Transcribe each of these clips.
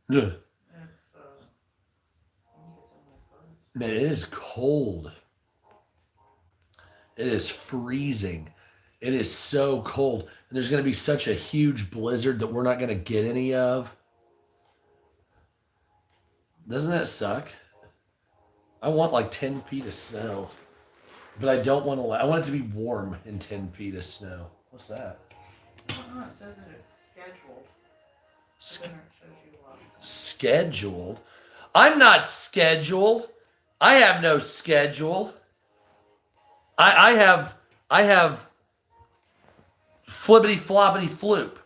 Man, it is cold. It is freezing. It is so cold. And there's going to be such a huge blizzard that we're not going to get any of. Doesn't that suck? I want like 10 feet of snow. But I don't want to. I want it to be warm in 10 feet of snow. What's that? I don't know. It says that it's scheduled. Then it shows you Scheduled? I'm not scheduled. I have no schedule. I have flippity floppity floop.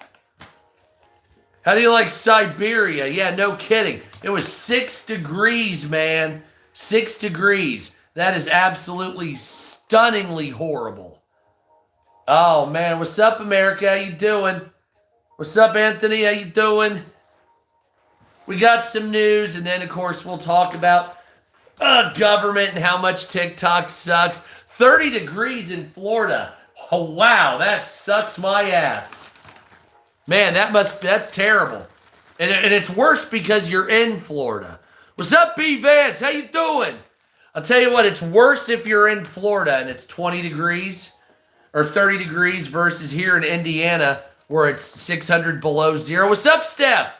How do you like Siberia? Yeah, no kidding. It was 6 degrees, man. 6 degrees. That is absolutely stunningly horrible. Oh, man. What's up, America? How you doing? What's up, Anthony? How you doing? We got some news, and then, of course, we'll talk about government and how much TikTok sucks. 30 degrees in Florida. Oh, wow. That sucks my ass. Man, that's terrible. And it's worse because you're in Florida. What's up, B. Vance? How you doing? I'll tell you what, it's worse if you're in Florida and it's 20 degrees or 30 degrees versus here in Indiana where it's 600 below zero. What's up, Steph?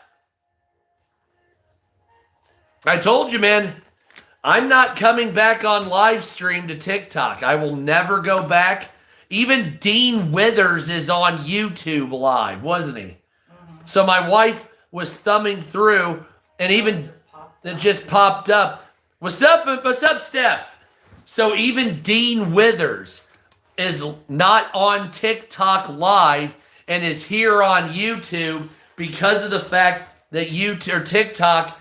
I told you, man, I'm not coming back on live stream to TikTok. I will never go back. Even Dean Withers is on YouTube live, wasn't he? Mm-hmm. So my wife was thumbing through, and even it just popped up. What's up, Steph? So even Dean Withers is not on TikTok live and is here on YouTube because of the fact that YouTube or TikTok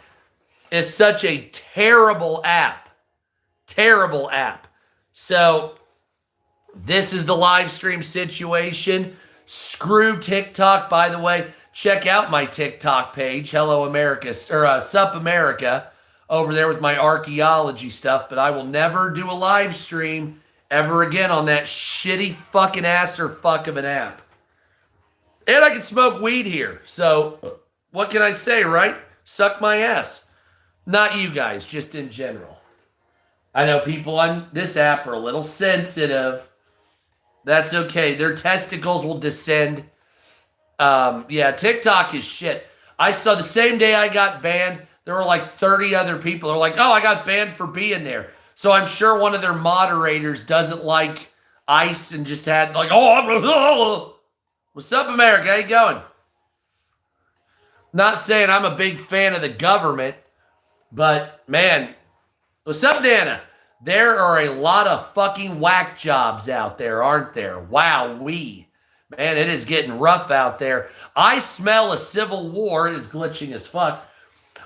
is such a terrible app. Terrible app. So this is the live stream situation. Screw TikTok, by the way. Check out my TikTok page, Hello America, or Sup America, over there with my archaeology stuff. But I will never do a live stream ever again on that shitty fucking ass or fuck of an app. And I can smoke weed here. So what can I say, right? Suck my ass. Not you guys, just in general. I know people on this app are a little sensitive. That's okay. Their testicles will descend. Yeah, TikTok is shit. I saw the same day I got banned, there were like 30 other people. They're like, oh, I got banned for being there. So I'm sure one of their moderators doesn't like ICE and just had like, oh, what's up, America? How you going? Not saying I'm a big fan of the government, but man, what's up, Nana? There are a lot of fucking whack jobs out there, aren't there? Wow-wee. Man, it is getting rough out there. I smell a civil war. It is glitching as fuck.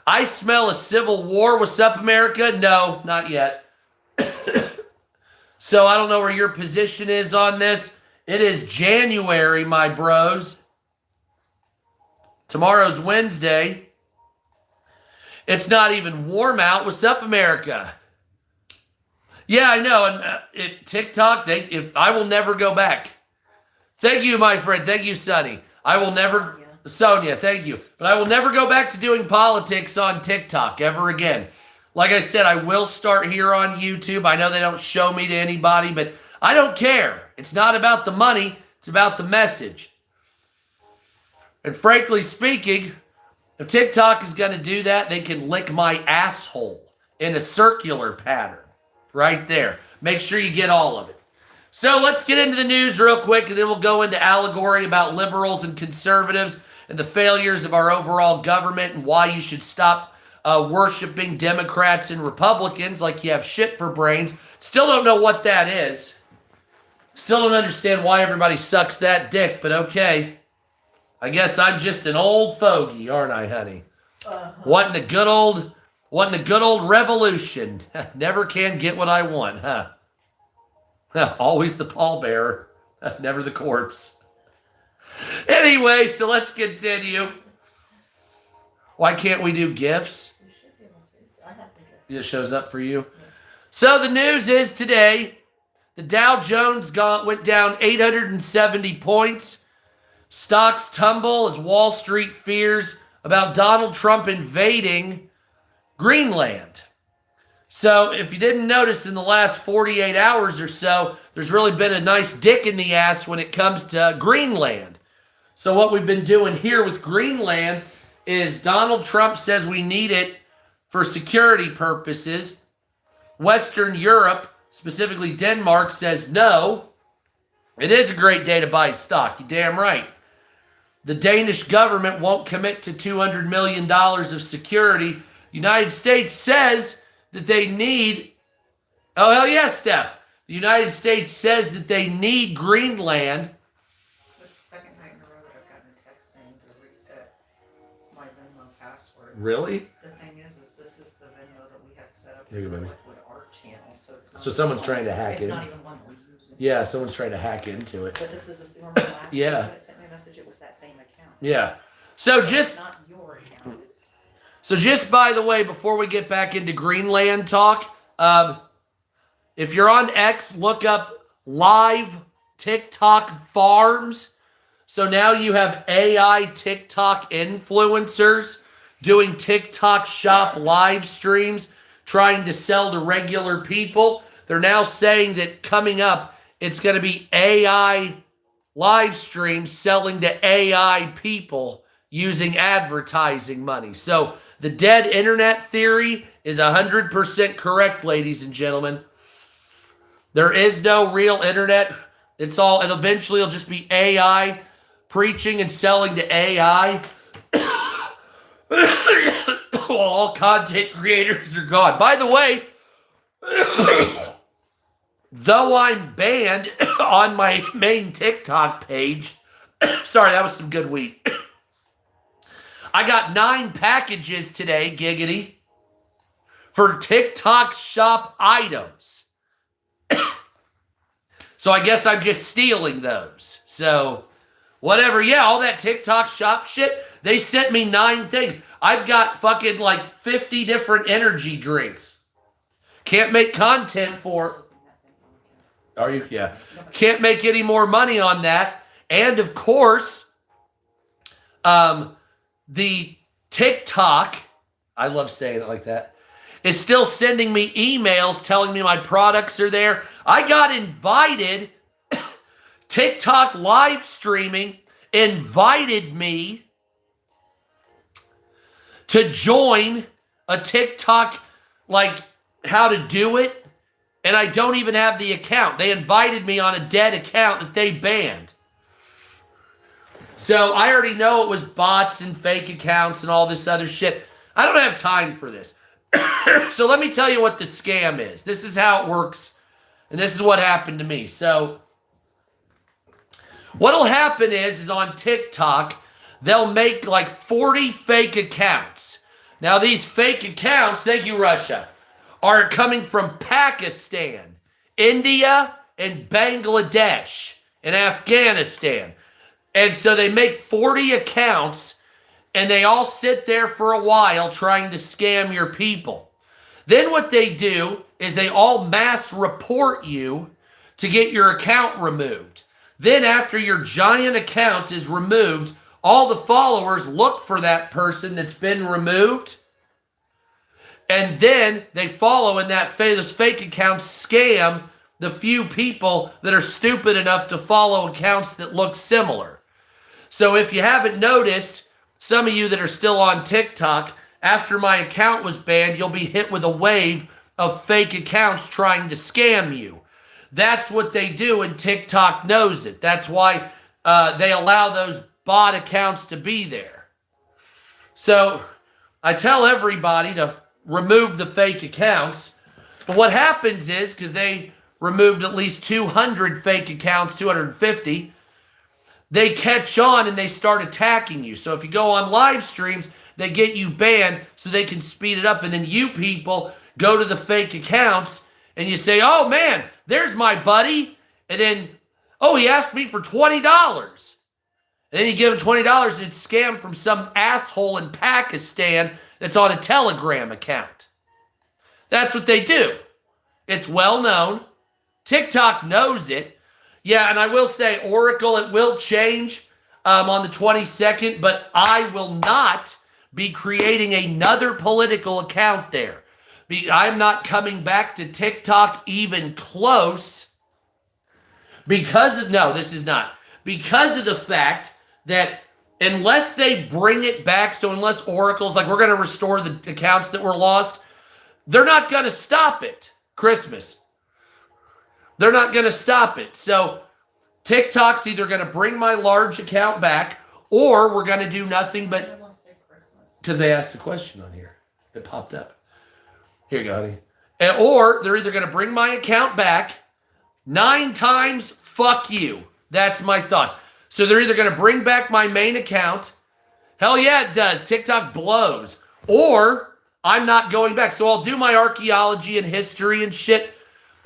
I smell a civil war. What's up, America? No, not yet. So I don't know where your position is on this. It is January, my bros. Tomorrow's Wednesday. It's not even warm out. What's up, America? Yeah, I know. And TikTok, I will never go back. Thank you, my friend. Thank you, Sonny. I will never, Sonia, thank you. But I will never go back to doing politics on TikTok ever again. Like I said, I will start here on YouTube. I know they don't show me to anybody, but I don't care. It's not about the money. It's about the message. And frankly speaking, if TikTok is going to do that, they can lick my asshole in a circular pattern right there. Make sure you get all of it. So let's get into the news real quick, and then we'll go into allegory about liberals and conservatives and the failures of our overall government and why you should stop worshiping Democrats and Republicans like you have shit for brains. Still don't know what that is. Still don't understand why everybody sucks that dick, but okay. I guess I'm just an old fogey, aren't I, honey? Wanting a good old revolution. Never can get what I want, huh? Always the pallbearer, never the corpse. Anyway, so let's continue. Why can't we do gifts? It shows up for you. So the news is today, the Dow Jones went down 870 points. Stocks tumble as Wall Street fears about Donald Trump invading Greenland. So if you didn't notice in the last 48 hours or so, there's really been a nice dick in the ass when it comes to Greenland. So what we've been doing here with Greenland is Donald Trump says we need it for security purposes. Western Europe, specifically Denmark, says no. It is a great day to buy stock. You're damn right. The Danish government won't commit to $200 million of security. United States says that they need, oh, hell yes, Steph. The United States says that they need Greenland. This is the second night in a row that I've gotten a text saying to reset my Venmo password. Really? The thing is this is the Venmo that we had set up for Here you the go, baby. Liquid Art channel, so it's not So someone's trying to hack it's in. not even one we're using. Yeah, someone's trying to hack into it. But this is remember last Yeah. time it sent me a message, it was that same account. Yeah. So It's just not your account, it's by the way, before we get back into Greenland talk, if you're on X, look up live TikTok farms. So now you have AI TikTok influencers doing TikTok shop live streams, trying to sell to regular people. They're now saying that coming up, it's going to be AI live streams selling to AI people using advertising money. So the dead internet theory is 100% correct, ladies and gentlemen. There is no real internet. It eventually it'll just be AI preaching and selling to AI. All content creators are gone. By the way, though I'm banned on my main TikTok page, sorry, that was some good weed. I got 9 packages today, giggity, for TikTok shop items. So I guess I'm just stealing those. So whatever. Yeah, all that TikTok shop shit, they sent me 9 things. I've got fucking like 50 different energy drinks. Can't make content for... Are you? Yeah. Can't make any more money on that. And of course, the TikTok, I love saying it like that, is still sending me emails telling me my products are there. I got invited, TikTok live streaming invited me to join a TikTok, like how to do it. And I don't even have the account. They invited me on a dead account that they banned. So I already know it was bots and fake accounts and all this other shit. I don't have time for this. So let me tell you what the scam is. This is how it works. And this is what happened to me. So what'll happen is on TikTok, they'll make like 40 fake accounts. Now these fake accounts, thank you, Russia, are coming from Pakistan, India, and Bangladesh, and Afghanistan. And so they make 40 accounts, and they all sit there for a while trying to scam your people. Then what they do is they all mass report you to get your account removed. Then after your giant account is removed, all the followers look for that person that's been removed. And then they follow in those fake accounts scam the few people that are stupid enough to follow accounts that look similar. So if you haven't noticed, some of you that are still on TikTok, after my account was banned, you'll be hit with a wave of fake accounts trying to scam you. That's what they do, and TikTok knows it. That's why they allow those bot accounts to be there. So I tell everybody to remove the fake accounts. But what happens is, because they removed at least 200 fake accounts, 250, they catch on and they start attacking you. So if you go on live streams, they get you banned so they can speed it up. And then you people go to the fake accounts and you say, oh man, there's my buddy. And then, oh, he asked me for $20. And then you give him $20 and it's scammed from some asshole in Pakistan that's on a Telegram account. That's what they do. It's well known. TikTok knows it. Yeah, and I will say, Oracle, it will change on the 22nd, but I will not be creating another political account there. I'm not coming back to TikTok even close because of, no, this is not. Because of the fact that unless they bring it back, so unless Oracle's like, we're going to restore the accounts that were lost, they're not going to stop it. Christmas. They're not going to stop it. So TikTok's either going to bring my large account back or we're going to do nothing but... I want to say Christmas. Because they asked a question on here. It popped up. Here you go, honey. Or they're either going to bring my account back 9 times, fuck you. That's my thoughts. So they're either going to bring back my main account. Hell yeah, it does. TikTok blows. Or I'm not going back. So I'll do my archaeology and history and shit.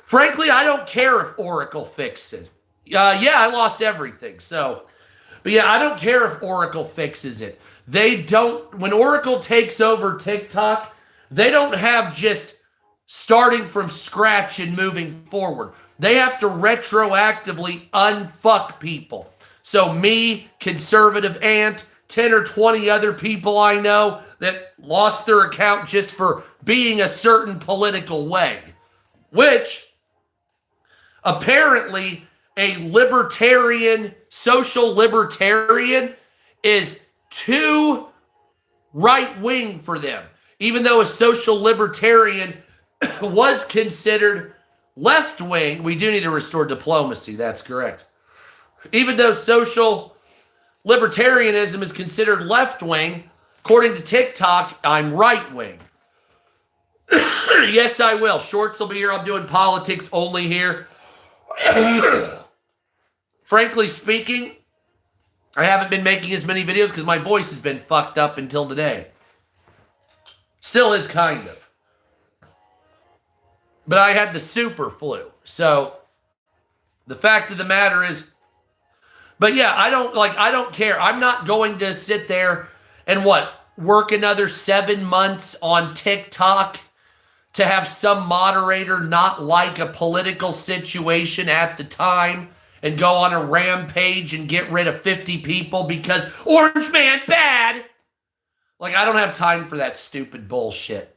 Frankly, I don't care if Oracle fixes it. Yeah, I lost everything. So, but yeah, I don't care if Oracle fixes it. They don't, when Oracle takes over TikTok, they don't have just starting from scratch and moving forward. They have to retroactively unfuck people. So me, conservative aunt, 10 or 20 other people I know that lost their account just for being a certain political way. Which, apparently, a libertarian, social libertarian, is too right-wing for them. Even though a social libertarian was considered left-wing, we do need to restore diplomacy, that's correct. Even though social libertarianism is considered left-wing, according to TikTok, I'm right-wing. Yes, I will. Shorts will be here. I'm doing politics only here. Frankly speaking, I haven't been making as many videos because my voice has been fucked up until today. Still is kind of. But I had the super flu. So the fact of the matter is, but yeah, I don't care. I'm not going to sit there and work another 7 months on TikTok to have some moderator not like a political situation at the time and go on a rampage and get rid of 50 people because Orange Man bad. I don't have time for that stupid bullshit.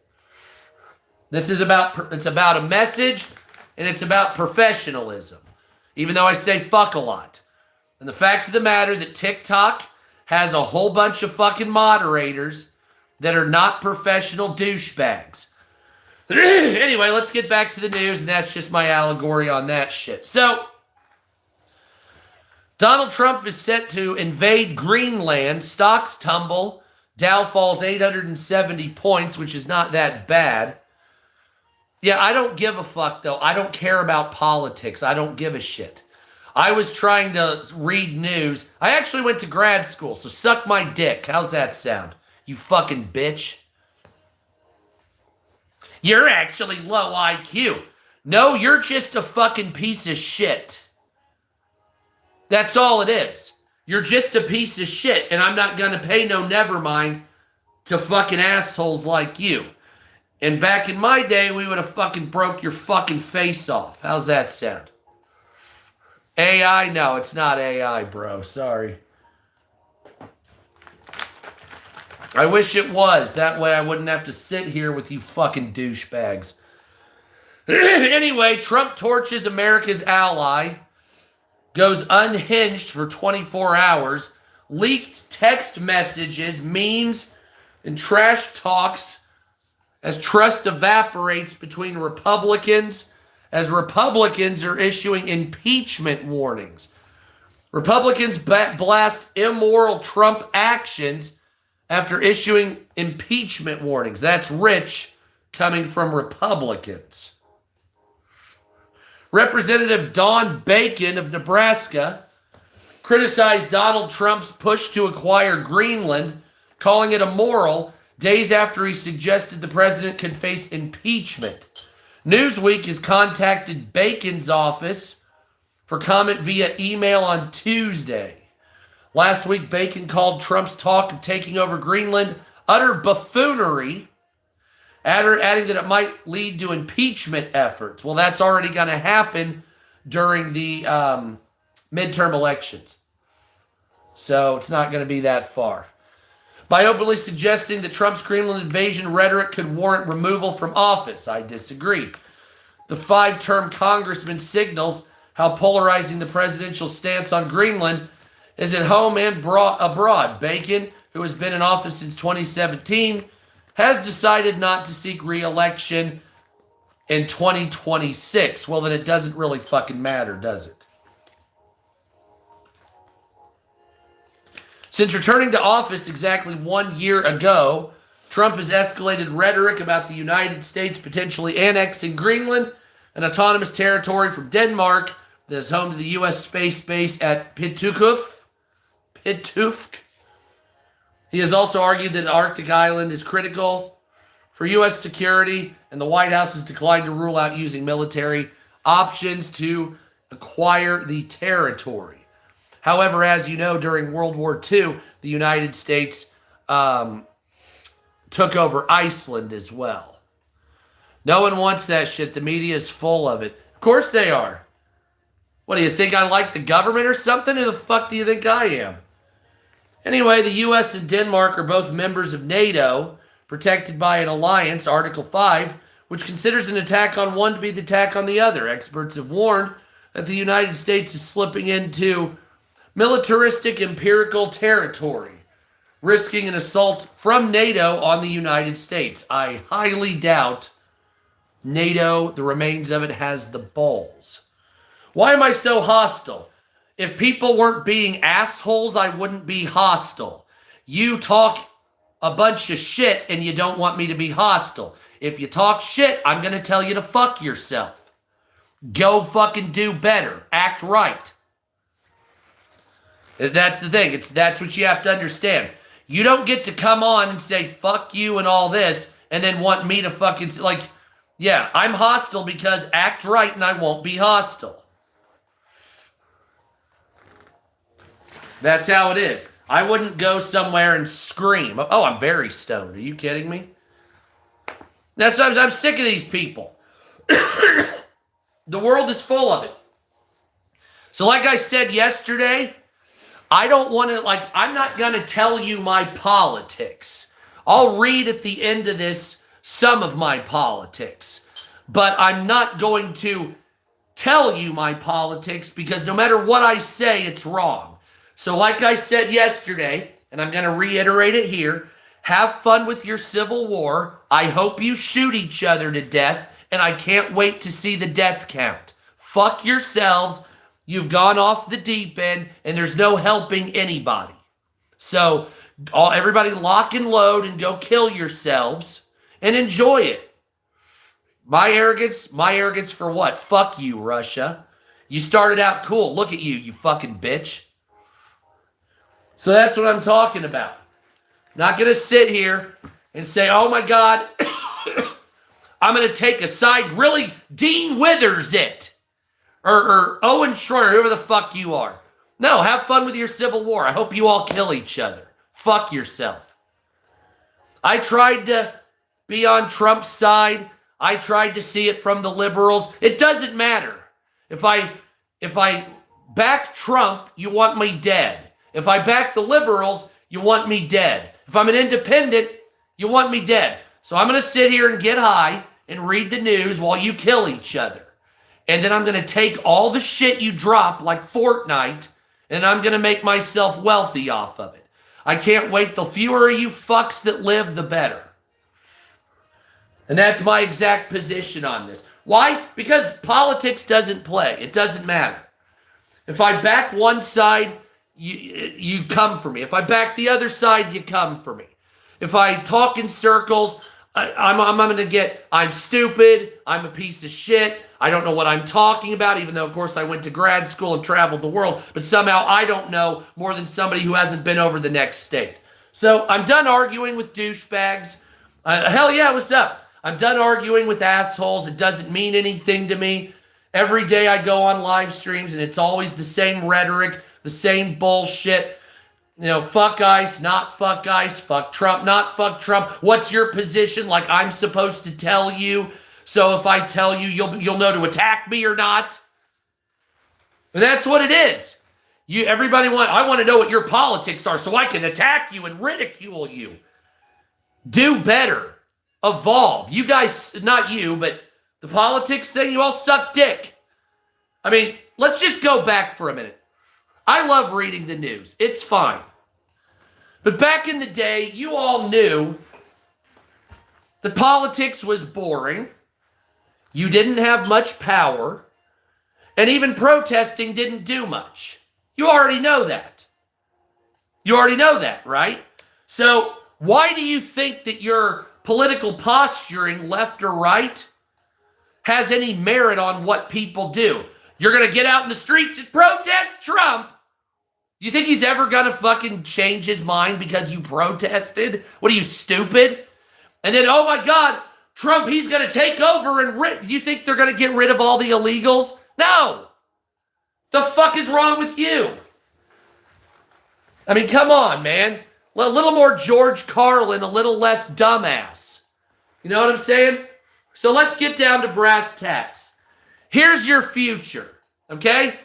This is it's about a message and it's about professionalism. Even though I say fuck a lot. And the fact of the matter that TikTok has a whole bunch of fucking moderators that are not professional douchebags. Anyway, let's get back to the news, and that's just my allegory on that shit. So, Donald Trump is set to invade Greenland. Stocks tumble. Dow falls 870 points, which is not that bad. Yeah, I don't give a fuck, though. I don't care about politics. I don't give a shit. I was trying to read news. I actually went to grad school, so suck my dick. How's that sound? You fucking bitch. You're actually low IQ. No, you're just a fucking piece of shit. That's all it is. You're just a piece of shit, and I'm not going to pay no never mind to fucking assholes like you. And back in my day, we would have fucking broke your fucking face off. How's that sound? AI? No, it's not AI, bro. Sorry. I wish it was. That way I wouldn't have to sit here with you fucking douchebags. Anyway, Trump torches America's ally. Goes unhinged for 24 hours. Leaked text messages, memes, and trash talks as trust evaporates between Republicans as Republicans are issuing impeachment warnings. Republicans blast immoral Trump actions after issuing impeachment warnings. That's rich coming from Republicans. Representative Don Bacon of Nebraska criticized Donald Trump's push to acquire Greenland, calling it immoral, days after he suggested the president could face impeachment. Newsweek has contacted Bacon's office for comment via email on Tuesday. Last week, Bacon called Trump's talk of taking over Greenland utter buffoonery, adding that it might lead to impeachment efforts. Well, that's already going to happen during the midterm elections. So it's not going to be that far. by openly suggesting that Trump's Greenland invasion rhetoric could warrant removal from office. I disagree. The 5-term congressman signals how polarizing the presidential stance on Greenland is at home and abroad. Bacon, who has been in office since 2017, has decided not to seek re-election in 2026. Well, then it doesn't really fucking matter, does it? Since returning to office exactly 1 year ago, Trump has escalated rhetoric about the United States potentially annexing Greenland, an autonomous territory from Denmark that is home to the U.S. space base at Pituffik. He has also argued that Arctic Island is critical for U.S. security, and the White House has declined to rule out using military options to acquire the territory. However, as you know, during World War II, the United States took over Iceland as well. No one wants that shit. The media is full of it. Of course they are. What, do you think I like the government or something? Who the fuck do you think I am? Anyway, the U.S. and Denmark are both members of NATO, protected by an alliance, Article 5, which considers an attack on one to be the attack on the other. Experts have warned that the United States is slipping into militaristic empirical territory, risking an assault from NATO on the United States. I highly doubt NATO, the remains of it, has the balls. Why am I so hostile? If people weren't being assholes, I wouldn't be hostile. You talk a bunch of shit and you don't want me to be hostile. If you talk shit, I'm going to tell you to fuck yourself. Go fucking do better. Act right. That's the thing. That's what you have to understand. You don't get to come on and say, fuck you and all this, and then want me to fucking, like, yeah, I'm hostile because act right and I won't be hostile. That's how it is. I wouldn't go somewhere and scream. Oh, I'm very stoned. Are you kidding me? That's why I'm sick of these people. The world is full of it. So like I said yesterday, I don't want to, I'm not going to tell you my politics. I'll read at the end of this some of my politics. But I'm not going to tell you my politics because no matter what I say, it's wrong. So like I said yesterday, and I'm going to reiterate it here, have fun with your civil war. I hope you shoot each other to death, and I can't wait to see the death count. Fuck yourselves. You've gone off the deep end, and there's no helping anybody. So everybody lock and load and go kill yourselves and enjoy it. My arrogance for what? Fuck you, Russia. You started out cool. Look at you, you fucking bitch. So that's what I'm talking about. Not going to sit here and say, oh my God, I'm going to take a side. Really, Dean Withers it. Or Owen Schroyer, whoever the fuck you are. No, have fun with your civil war. I hope you all kill each other. Fuck yourself. I tried to be on Trump's side. I tried to see it from the liberals. It doesn't matter. If I back Trump, you want me dead. If I back the liberals, you want me dead. If I'm an independent, you want me dead. So I'm going to sit here and get high and read the news while you kill each other. And then I'm going to take all the shit you drop like Fortnite, and I'm going to make myself wealthy off of it. I can't wait. The fewer of you fucks that live, the better. And that's my exact position on this. Why? Because politics doesn't play. It doesn't matter. If I back one side, you come for me. If I back the other side, you come for me. If I talk in circles, I'm going to get, I'm stupid, I'm a piece of shit, I don't know what I'm talking about, even though, of course, I went to grad school and traveled the world, but somehow I don't know more than somebody who hasn't been over the next state. So I'm done arguing with douchebags. Hell yeah, what's up? I'm done arguing with assholes. It doesn't mean anything to me. Every day I go on live streams, and it's always the same rhetoric, the same bullshit. You know, fuck ICE, not fuck ICE, fuck Trump, not fuck Trump. What's your position? Like I'm supposed to tell you. So if I tell you, you'll know to attack me or not. And that's what it is. I want to know what your politics are so I can attack you and ridicule you. Do better. Evolve. You guys, not you, but the politics thing, you all suck dick. I mean, let's just go back for a minute. I love reading the news. It's fine. But back in the day, you all knew that politics was boring. You didn't have much power. And even protesting didn't do much. You already know that. You already know that, right? So why do you think that your political posturing, left or right, has any merit on what people do? You're going to get out in the streets and protest Trump. Do you think he's ever going to fucking change his mind because you protested? What are you, stupid? And then, oh my God, Trump, he's going to take over and do you think they're going to get rid of all the illegals? No. The fuck is wrong with you? I mean, come on, man. A little more George Carlin, a little less dumbass. You know what I'm saying? So let's get down to brass tacks. Here's your future, okay?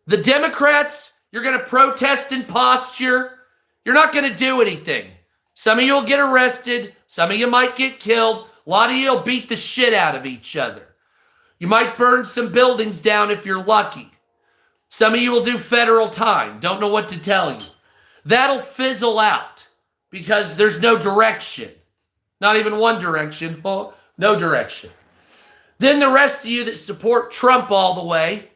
The Democrats, you're going to protest and posture. You're not going to do anything. Some of you will get arrested. Some of you might get killed. A lot of you will beat the shit out of each other. You might burn some buildings down if you're lucky. Some of you will do federal time. Don't know what to tell you. That'll fizzle out because there's no direction. Not even one direction. Oh, no direction. Then the rest of you that support Trump all the way,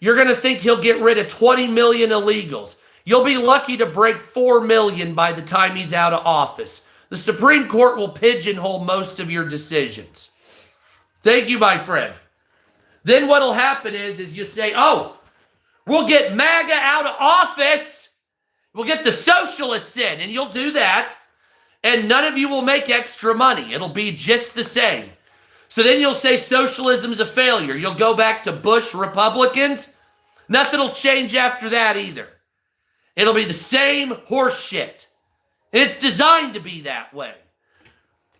you're going to think he'll get rid of 20 million illegals. You'll be lucky to break 4 million by the time he's out of office. The Supreme Court will pigeonhole most of your decisions. Thank you, my friend. Then what'll happen is you say, oh, we'll get MAGA out of office. We'll get the socialists in, and you'll do that. And none of you will make extra money. It'll be just the same. So then you'll say socialism's a failure. You'll go back to Bush Republicans. Nothing will change after that either. It'll be the same horse shit. And it's designed to be that way.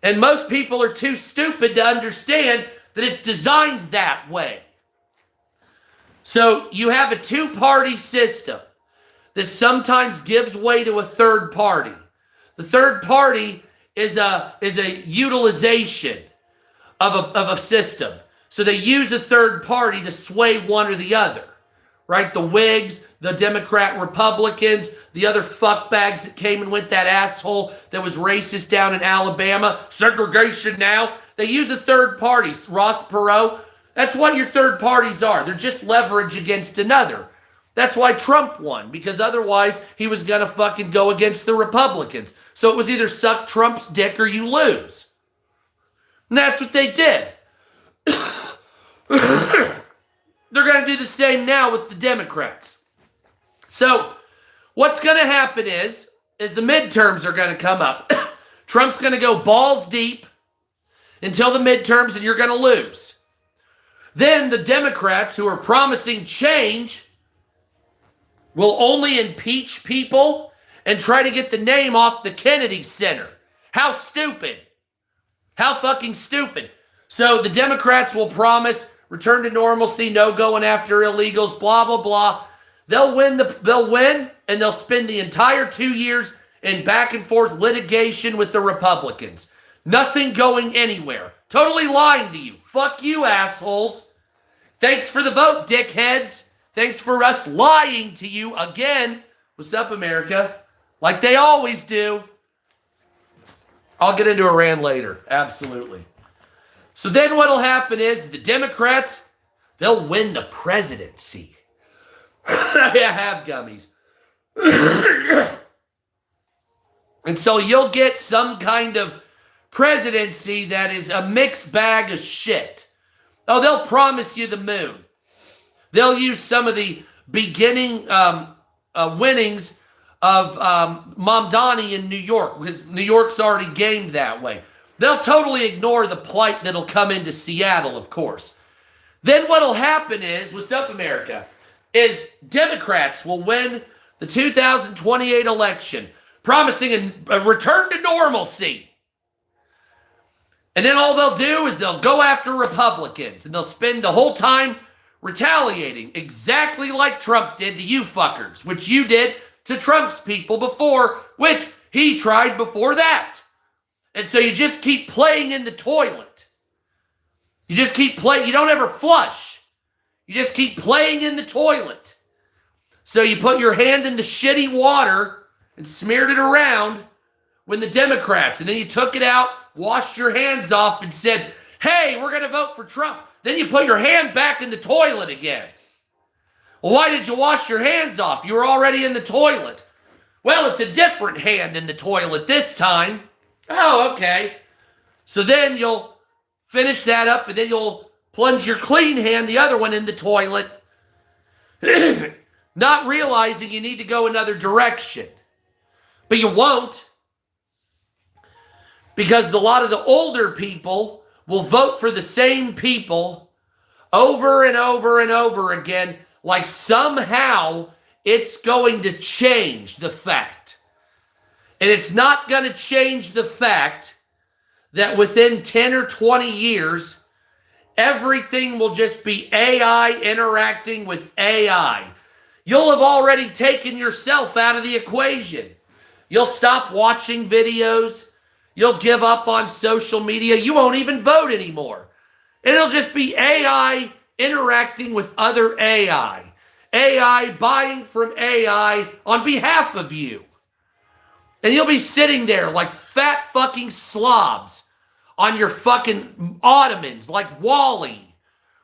And most people are too stupid to understand that it's designed that way. So you have a two-party system that sometimes gives way to a third party. The third party is a utilization of a system. So they use a third party to sway one or the other, right? The Whigs, the Democrat Republicans, the other fuckbags that came and went, that asshole that was racist down in Alabama, segregation now. They use a third party, Ross Perot. That's what your third parties are. They're just leverage against another. That's why Trump won, because otherwise he was going to fucking go against the Republicans. So it was either suck Trump's dick or you lose. And that's what they did. They're going to do the same now with the Democrats. So what's going to happen is the midterms are going to come up. Trump's going to go balls deep until the midterms, and you're going to lose. Then the Democrats, who are promising change, will only impeach people and try to get the name off the Kennedy Center. How stupid. How fucking stupid. So the Democrats will promise return to normalcy, no going after illegals, blah, blah, blah. They'll win, and they'll spend the entire 2 years in back and forth litigation with the Republicans. Nothing going anywhere. Totally lying to you. Fuck you, assholes. Thanks for the vote, dickheads. Thanks for us lying to you again. What's up, America? Like they always do. I'll get into Iran later. Absolutely. So then what'll happen is the Democrats, they'll win the presidency. I have gummies. And so you'll get some kind of presidency that is a mixed bag of shit. Oh, they'll promise you the moon. They'll use some of the beginning winnings of Mamdani in New York, because New York's already gamed that way. They'll totally ignore the plight that'll come into Seattle, of course. Then what'll happen is, what's up, America, is Democrats will win the 2028 election, promising a return to normalcy. And then all they'll do is they'll go after Republicans, and they'll spend the whole time retaliating exactly like Trump did to you fuckers, which you did to Trump's people before, which he tried before that. And so you just keep playing in the toilet. You just keep playing. You don't ever flush. You just keep playing in the toilet. So you put your hand in the shitty water and smeared it around when the Democrats, and then you took it out, washed your hands off, and said, hey, we're going to vote for Trump. Then you put your hand back in the toilet again. Well, why did you wash your hands off? You were already in the toilet. Well, it's a different hand in the toilet this time. Oh, okay. So then you'll finish that up, and then you'll plunge your clean hand, the other one, in the toilet, not realizing you need to go another direction. But you won't, because a lot of the older people will vote for the same people over and over and over again, like somehow it's going to change the fact. And it's not going to change the fact that within 10 or 20 years, everything will just be AI interacting with AI. You'll have already taken yourself out of the equation. You'll stop watching videos. You'll give up on social media. You won't even vote anymore. It'll just be AI interacting with other AI. AI buying from AI on behalf of you. And you'll be sitting there like fat fucking slobs on your fucking ottomans like Wall-E,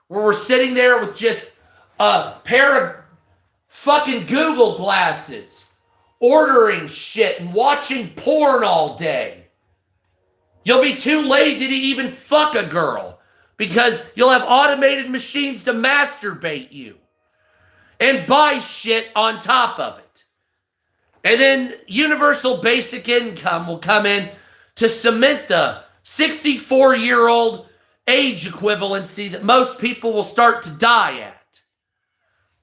where we're sitting there with just a pair of fucking Google glasses, ordering shit and watching porn all day. You'll be too lazy to even fuck a girl because you'll have automated machines to masturbate you and buy shit on top of it. And then universal basic income will come in to cement the 64-year-old age equivalency that most people will start to die at.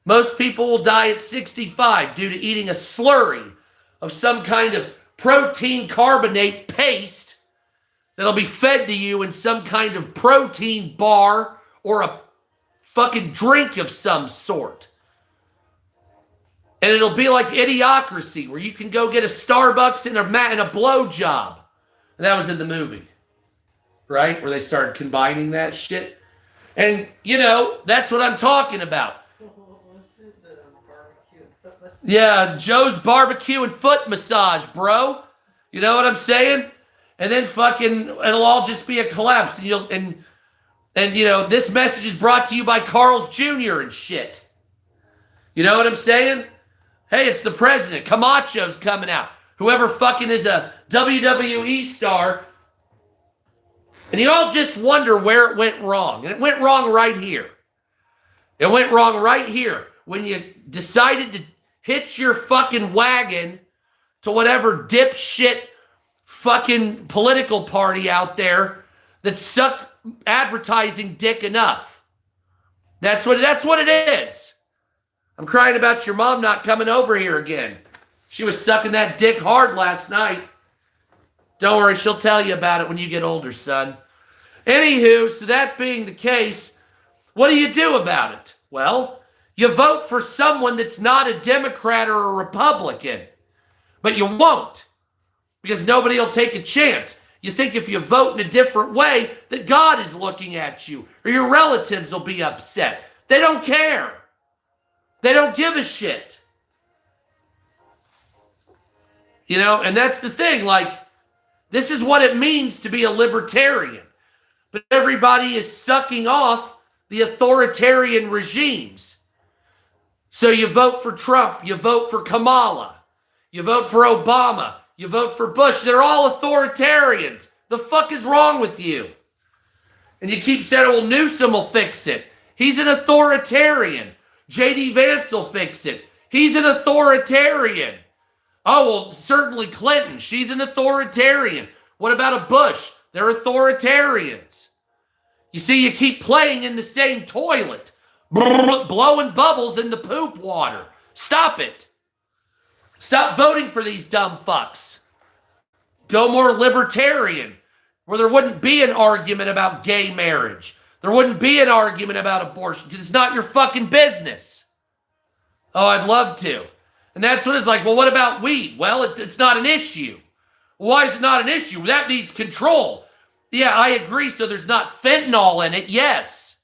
Most people will die at 65 due to eating a slurry of some kind of protein carbonate paste that'll be fed to you in some kind of protein bar or a fucking drink of some sort. And it'll be like Idiocracy, where you can go get a Starbucks and a blowjob. And that was in the movie, right? Where they started combining that shit. And, you know, that's what I'm talking about. Yeah, Joe's barbecue and foot massage, bro. You know what I'm saying? And then fucking, it'll all just be a collapse. And you know, this message is brought to you by Carl's Jr. and shit. You know what I'm saying? Hey, it's the president. Camacho's coming out. Whoever fucking is a WWE star. And you all just wonder where it went wrong. And it went wrong right here. It went wrong right here when you decided to hitch your fucking wagon to whatever dipshit fucking political party out there that sucked advertising dick enough. That's what it is. I'm crying about your mom not coming over here again. She was sucking that dick hard last night. Don't worry, she'll tell you about it when you get older, son. Anywho, so that being the case, what do you do about it? Well, you vote for someone that's not a Democrat or a Republican. But you won't, because nobody will take a chance. You think if you vote in a different way, that God is looking at you, or your relatives will be upset. They don't care. They don't give a shit. You know, and that's the thing, like, this is what it means to be a libertarian. But everybody is sucking off the authoritarian regimes. So you vote for Trump, you vote for Kamala, you vote for Obama, you vote for Bush. They're all authoritarians. The fuck is wrong with you? And you keep saying, well, Newsom will fix it. He's an authoritarian. J.D. Vance will fix it. He's an authoritarian. Oh, well, certainly Clinton. She's an authoritarian. What about a Bush? They're authoritarians. You see, you keep playing in the same toilet, blowing bubbles in the poop water. Stop it. Stop voting for these dumb fucks. Go more libertarian, where there wouldn't be an argument about gay marriage. There wouldn't be an argument about abortion because it's not your fucking business. Oh, I'd love to. And that's what it's like. Well, what about weed? Well, it's not an issue. Why is it not an issue? That needs control. Yeah, I agree. So there's not fentanyl in it. Yes.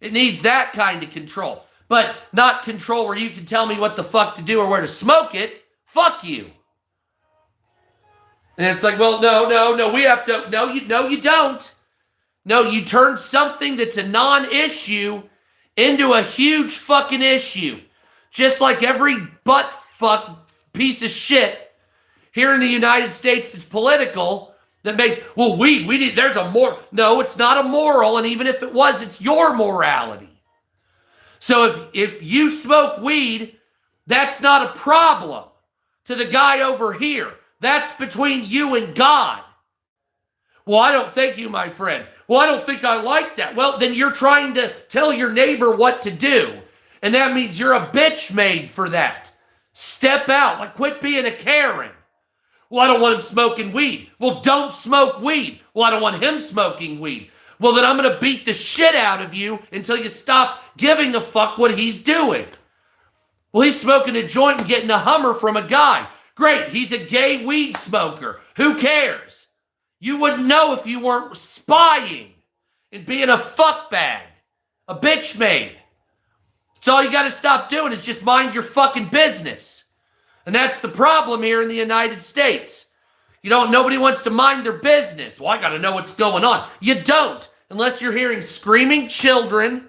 It needs that kind of control. But not control where you can tell me what the fuck to do or where to smoke it. Fuck you. And it's like, well, no, we have to. No, you don't. No, you turn something that's a non-issue into a huge fucking issue. Just like every butt fuck piece of shit here in the United States is political that makes, well, we need, there's a more, no, it's not a moral, and even if it was, it's your morality. So if you smoke weed, that's not a problem to the guy over here. That's between you and God. Well, I don't thank you, my friend. Well, I don't think I like that. Well, then you're trying to tell your neighbor what to do. And that means you're a bitch made for that. Step out. Like, quit being a Karen. Well, I don't want him smoking weed. Well, don't smoke weed. Well, I don't want him smoking weed. Well, then I'm going to beat the shit out of you until you stop giving a fuck what he's doing. Well, he's smoking a joint and getting a Hummer from a guy. Great. He's a gay weed smoker. Who cares? You wouldn't know if you weren't spying and being a fuckbag, a bitch maid. That's all you got to stop doing is just mind your fucking business. And that's the problem here in the United States. Nobody wants to mind their business. Well, I got to know what's going on. You don't, unless you're hearing screaming children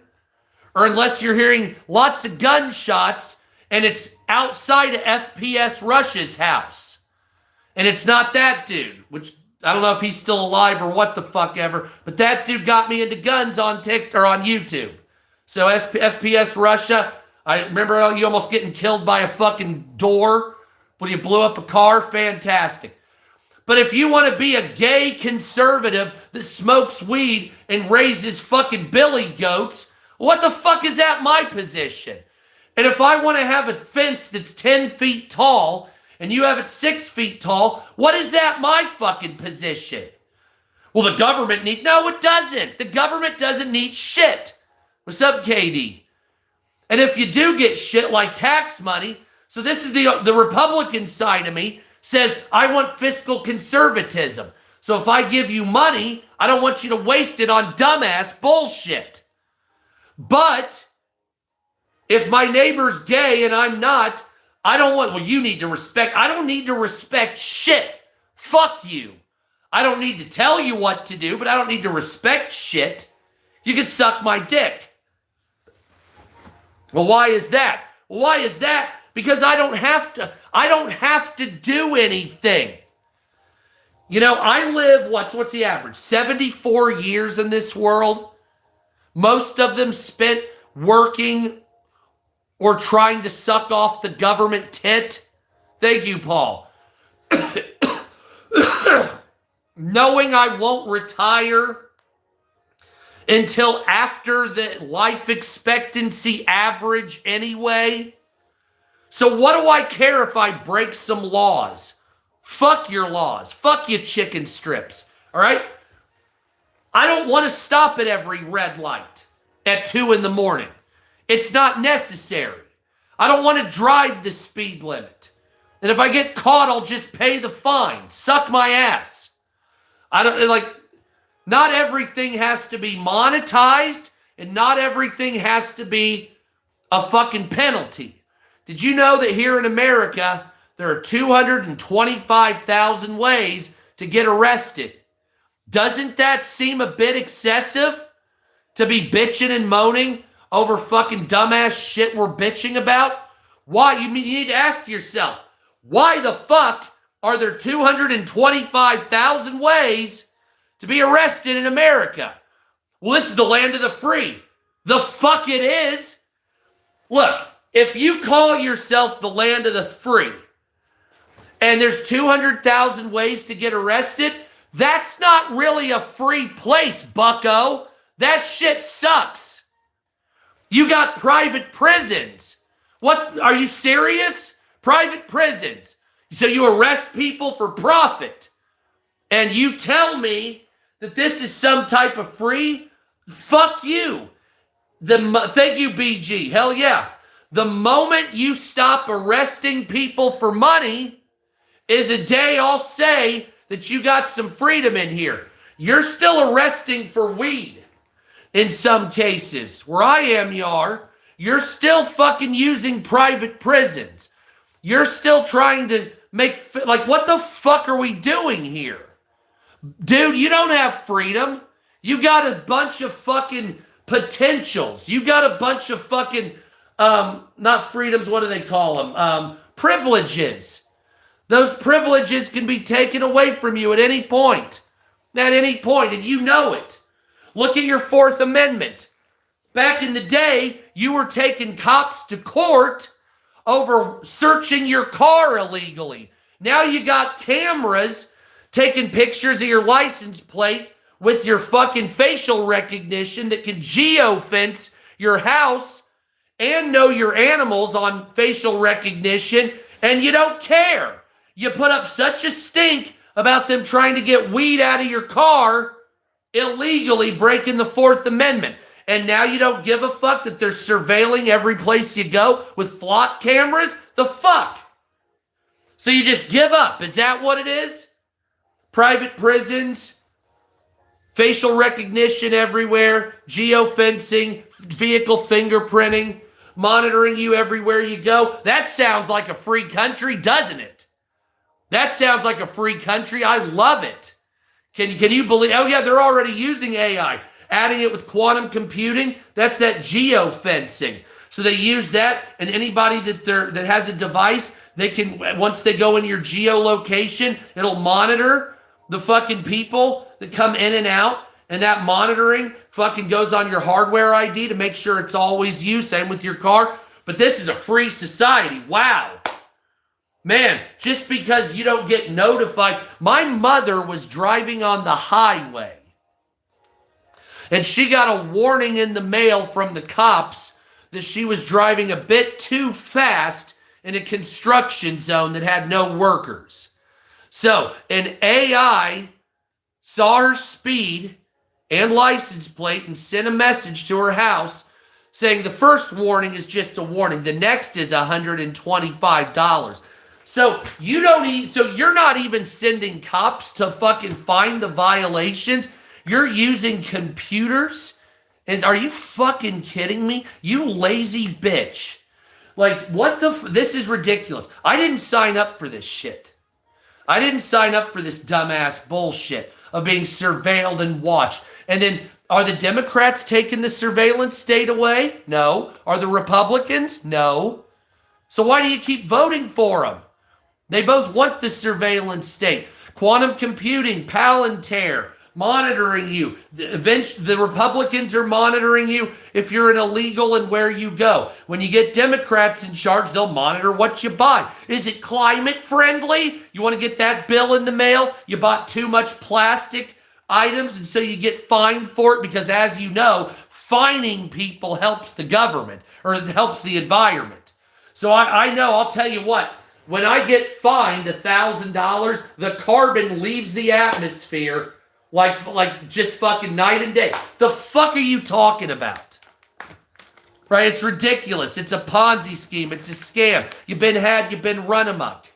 or unless you're hearing lots of gunshots and it's outside of FPS Russia's house. And it's not that dude, which I don't know if he's still alive or what the fuck ever, but that dude got me into guns on TikTok or on YouTube. So FPS Russia, I remember you almost getting killed by a fucking door when you blew up a car. Fantastic. But if you want to be a gay conservative that smokes weed and raises fucking billy goats, what the fuck is that my position? And if I want to have a fence that's 10 feet tall and you have it 6 feet tall, what is that my fucking position? Well, the government no, it doesn't. The government doesn't need shit. What's up, KD? And if you do get shit like tax money, so this is the Republican side of me, says I want fiscal conservatism. So if I give you money, I don't want you to waste it on dumbass bullshit. But if my neighbor's gay and I'm not, I don't need to respect shit. Fuck you. I don't need to tell you what to do, but I don't need to respect shit. You can suck my dick. Well, why is that? Why is that? Because I don't have to do anything. I live, what's the average? 74 years in this world. Most of them spent working or trying to suck off the government tit. Thank you, Paul. Knowing I won't retire until after the life expectancy average anyway. So what do I care if I break some laws? Fuck your laws. Fuck you chicken strips. All right? I don't want to stop at every red light at 2 a.m. It's not necessary. I don't want to drive the speed limit. And if I get caught, I'll just pay the fine. Suck my ass. Not everything has to be monetized, and not everything has to be a fucking penalty. Did you know that here in America, there are 225,000 ways to get arrested? Doesn't that seem a bit excessive to be bitching and moaning over fucking dumbass shit we're bitching about? Why? You need to ask yourself, why the fuck are there 225,000 ways to be arrested in America? Well, this is the land of the free. The fuck it is. Look, if you call yourself the land of the free and there's 200,000 ways to get arrested, that's not really a free place, bucko. That shit sucks. You got private prisons. What? Are you serious? Private prisons. So you arrest people for profit. And you tell me that this is some type of free? Fuck you. Thank you, BG. Hell yeah. The moment you stop arresting people for money is a day I'll say that you got some freedom in here. You're still arresting for weed in some cases. Where I am, you're still fucking using private prisons. You're still trying to make, like, what the fuck are we doing here? Dude, you don't have freedom. You got a bunch of fucking potentials. You got a bunch of fucking, not freedoms, what do they call them? Privileges. Those privileges can be taken away from you at any point. At any point, and you know it. Look at your Fourth Amendment. Back in the day, you were taking cops to court over searching your car illegally. Now you got cameras taking pictures of your license plate with your fucking facial recognition that can geofence your house and know your animals on facial recognition, and you don't care. You put up such a stink about them trying to get weed out of your car, illegally breaking the Fourth Amendment. And now you don't give a fuck that they're surveilling every place you go with flock cameras? The fuck? So you just give up. Is that what it is? Private prisons, facial recognition everywhere, geofencing, vehicle fingerprinting, monitoring you everywhere you go. That sounds like a free country, doesn't it? That sounds like a free country. I love it. Can you believe? Oh yeah, they're already using AI, adding it with quantum computing. That's that geofencing. So they use that, and anybody that has a device, they can, once they go into your geolocation, it'll monitor the fucking people that come in and out, and that monitoring fucking goes on your hardware ID to make sure it's always you. Same with your car. But this is a free society. Wow. Man, just because you don't get notified. My mother was driving on the highway, and she got a warning in the mail from the cops that she was driving a bit too fast in a construction zone that had no workers. So an AI saw her speed and license plate and sent a message to her house saying the first warning is just a warning. The next is $125. So you're not even sending cops to fucking find the violations. You're using computers. And are you fucking kidding me? You lazy bitch. Like, what this is ridiculous. I didn't sign up for this shit. I didn't sign up for this dumbass bullshit of being surveilled and watched. And then, are the Democrats taking the surveillance state away? No. Are the Republicans? No. So why do you keep voting for them? They both want the surveillance state. Quantum computing, Palantir, monitoring you. The Republicans are monitoring you if you're an illegal and where you go. When you get Democrats in charge, they'll monitor what you buy. Is it climate friendly? You want to get that bill in the mail? You bought too much plastic items, and so you get fined for it, because as you know, fining people helps the government, or it helps the environment. So I know, I'll tell you what, when I get fined $1,000, the carbon leaves the atmosphere like just fucking night and day. The fuck are you talking about? Right? It's ridiculous. It's a Ponzi scheme. It's a scam. You've been run amok.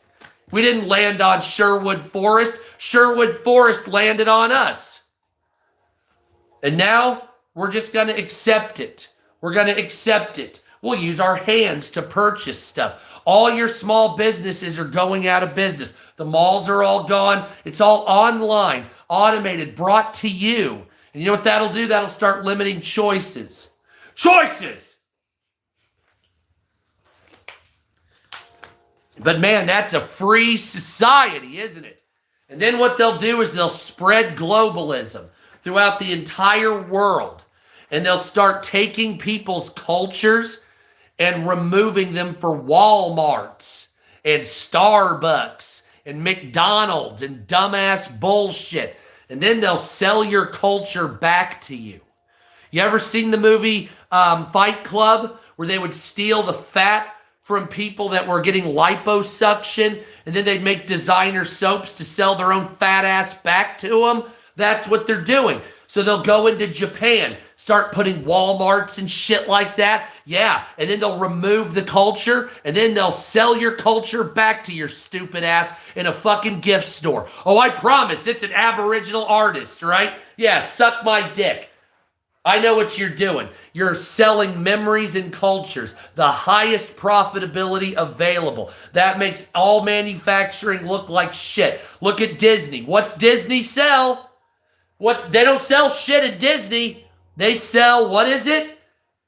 We didn't land on Sherwood Forest. Sherwood Forest landed on us. And now we're just going to accept it. We're going to accept it. We'll use our hands to purchase stuff. All your small businesses are going out of business. The malls are all gone. It's all online, automated, brought to you. And you know what that'll do? That'll start limiting choices. Choices! But man, that's a free society, isn't it? And then what they'll do is they'll spread globalism throughout the entire world. And they'll start taking people's cultures and removing them for Walmarts and Starbucks and McDonald's and dumbass bullshit. And then they'll sell your culture back to you. You ever seen the movie Fight Club, where they would steal the fat from people that were getting liposuction, and then they'd make designer soaps to sell their own fat ass back to them? That's what they're doing. So they'll go into Japan, start putting Walmarts and shit like that. Yeah, and then they'll remove the culture, and then they'll sell your culture back to your stupid ass in a fucking gift store. Oh, I promise, it's an Aboriginal artist, right? Yeah, suck my dick. I know what you're doing. You're selling memories and cultures, the highest profitability available. That makes all manufacturing look like shit. Look at Disney. What's Disney sell? They don't sell shit at Disney. They sell, what is it?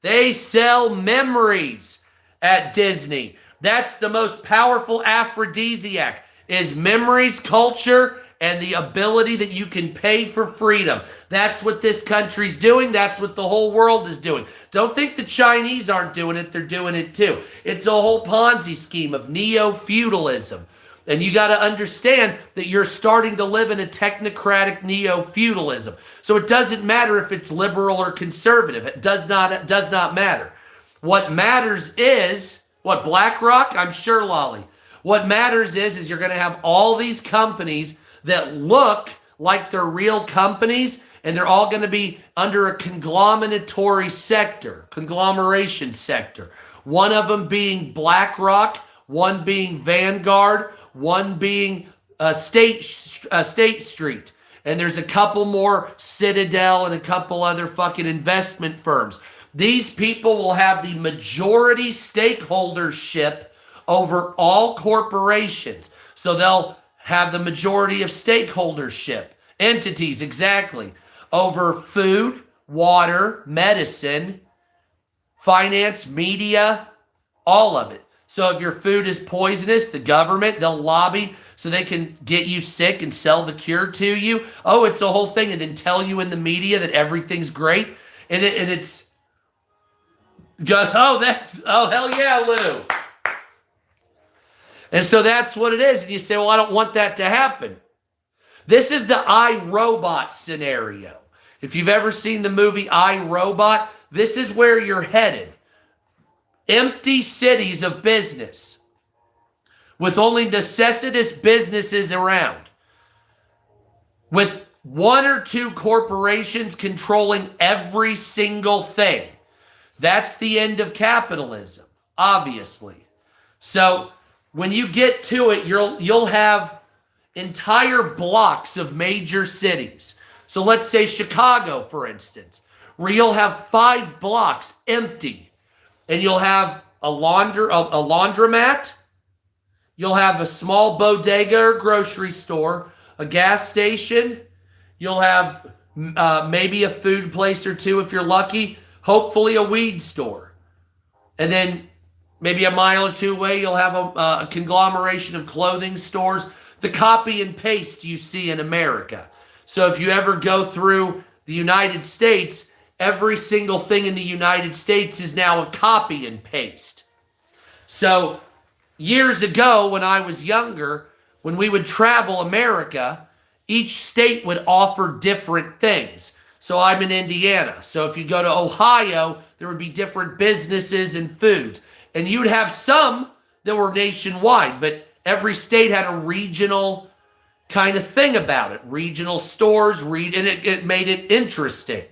They sell memories at Disney. That's the most powerful aphrodisiac, is memories, culture, and the ability that you can pay for freedom. That's what this country's doing. That's what the whole world is doing. Don't think the Chinese aren't doing it. They're doing it too. It's a whole Ponzi scheme of neofeudalism. And you got to understand that you're starting to live in a technocratic neo-feudalism. So it doesn't matter if it's liberal or conservative. It does not matter. What matters is, what, BlackRock? I'm sure, Lolly. What matters is you're going to have all these companies that look like they're real companies, and they're all going to be under a conglomeration sector. One of them being BlackRock, one being Vanguard, one being State Street. And there's a couple more, Citadel, and a couple other fucking investment firms. These people will have the majority stakeholdership over all corporations. So they'll have the majority of stakeholdership, entities, exactly, over food, water, medicine, finance, media, all of it. So if your food is poisonous, the government, they'll lobby so they can get you sick and sell the cure to you. Oh, it's a whole thing, and then tell you in the media that everything's great. And it's, oh, hell yeah, Lou. And so that's what it is. And you say, well, I don't want that to happen. This is the iRobot scenario. If you've ever seen the movie iRobot, this is where you're headed. Empty cities of business with only necessitous businesses around, with one or two corporations controlling every single thing. That's the end of capitalism, obviously. So when you get to it, you'll have entire blocks of major cities. So let's say Chicago, for instance, where you'll have 5 blocks empty, and you'll have a laundromat, you'll have a small bodega or grocery store, a gas station, you'll have maybe a food place or two if you're lucky, hopefully a weed store. And then maybe a mile or two away, you'll have a conglomeration of clothing stores, the copy and paste you see in America. So if you ever go through the United States, every single thing in the United States is now a copy and paste. So years ago, when I was younger, when we would travel America, each state would offer different things. So I'm in Indiana. So if you go to Ohio, there would be different businesses and foods. And you'd have some that were nationwide, but every state had a regional kind of thing about it. Regional stores, and it made it interesting.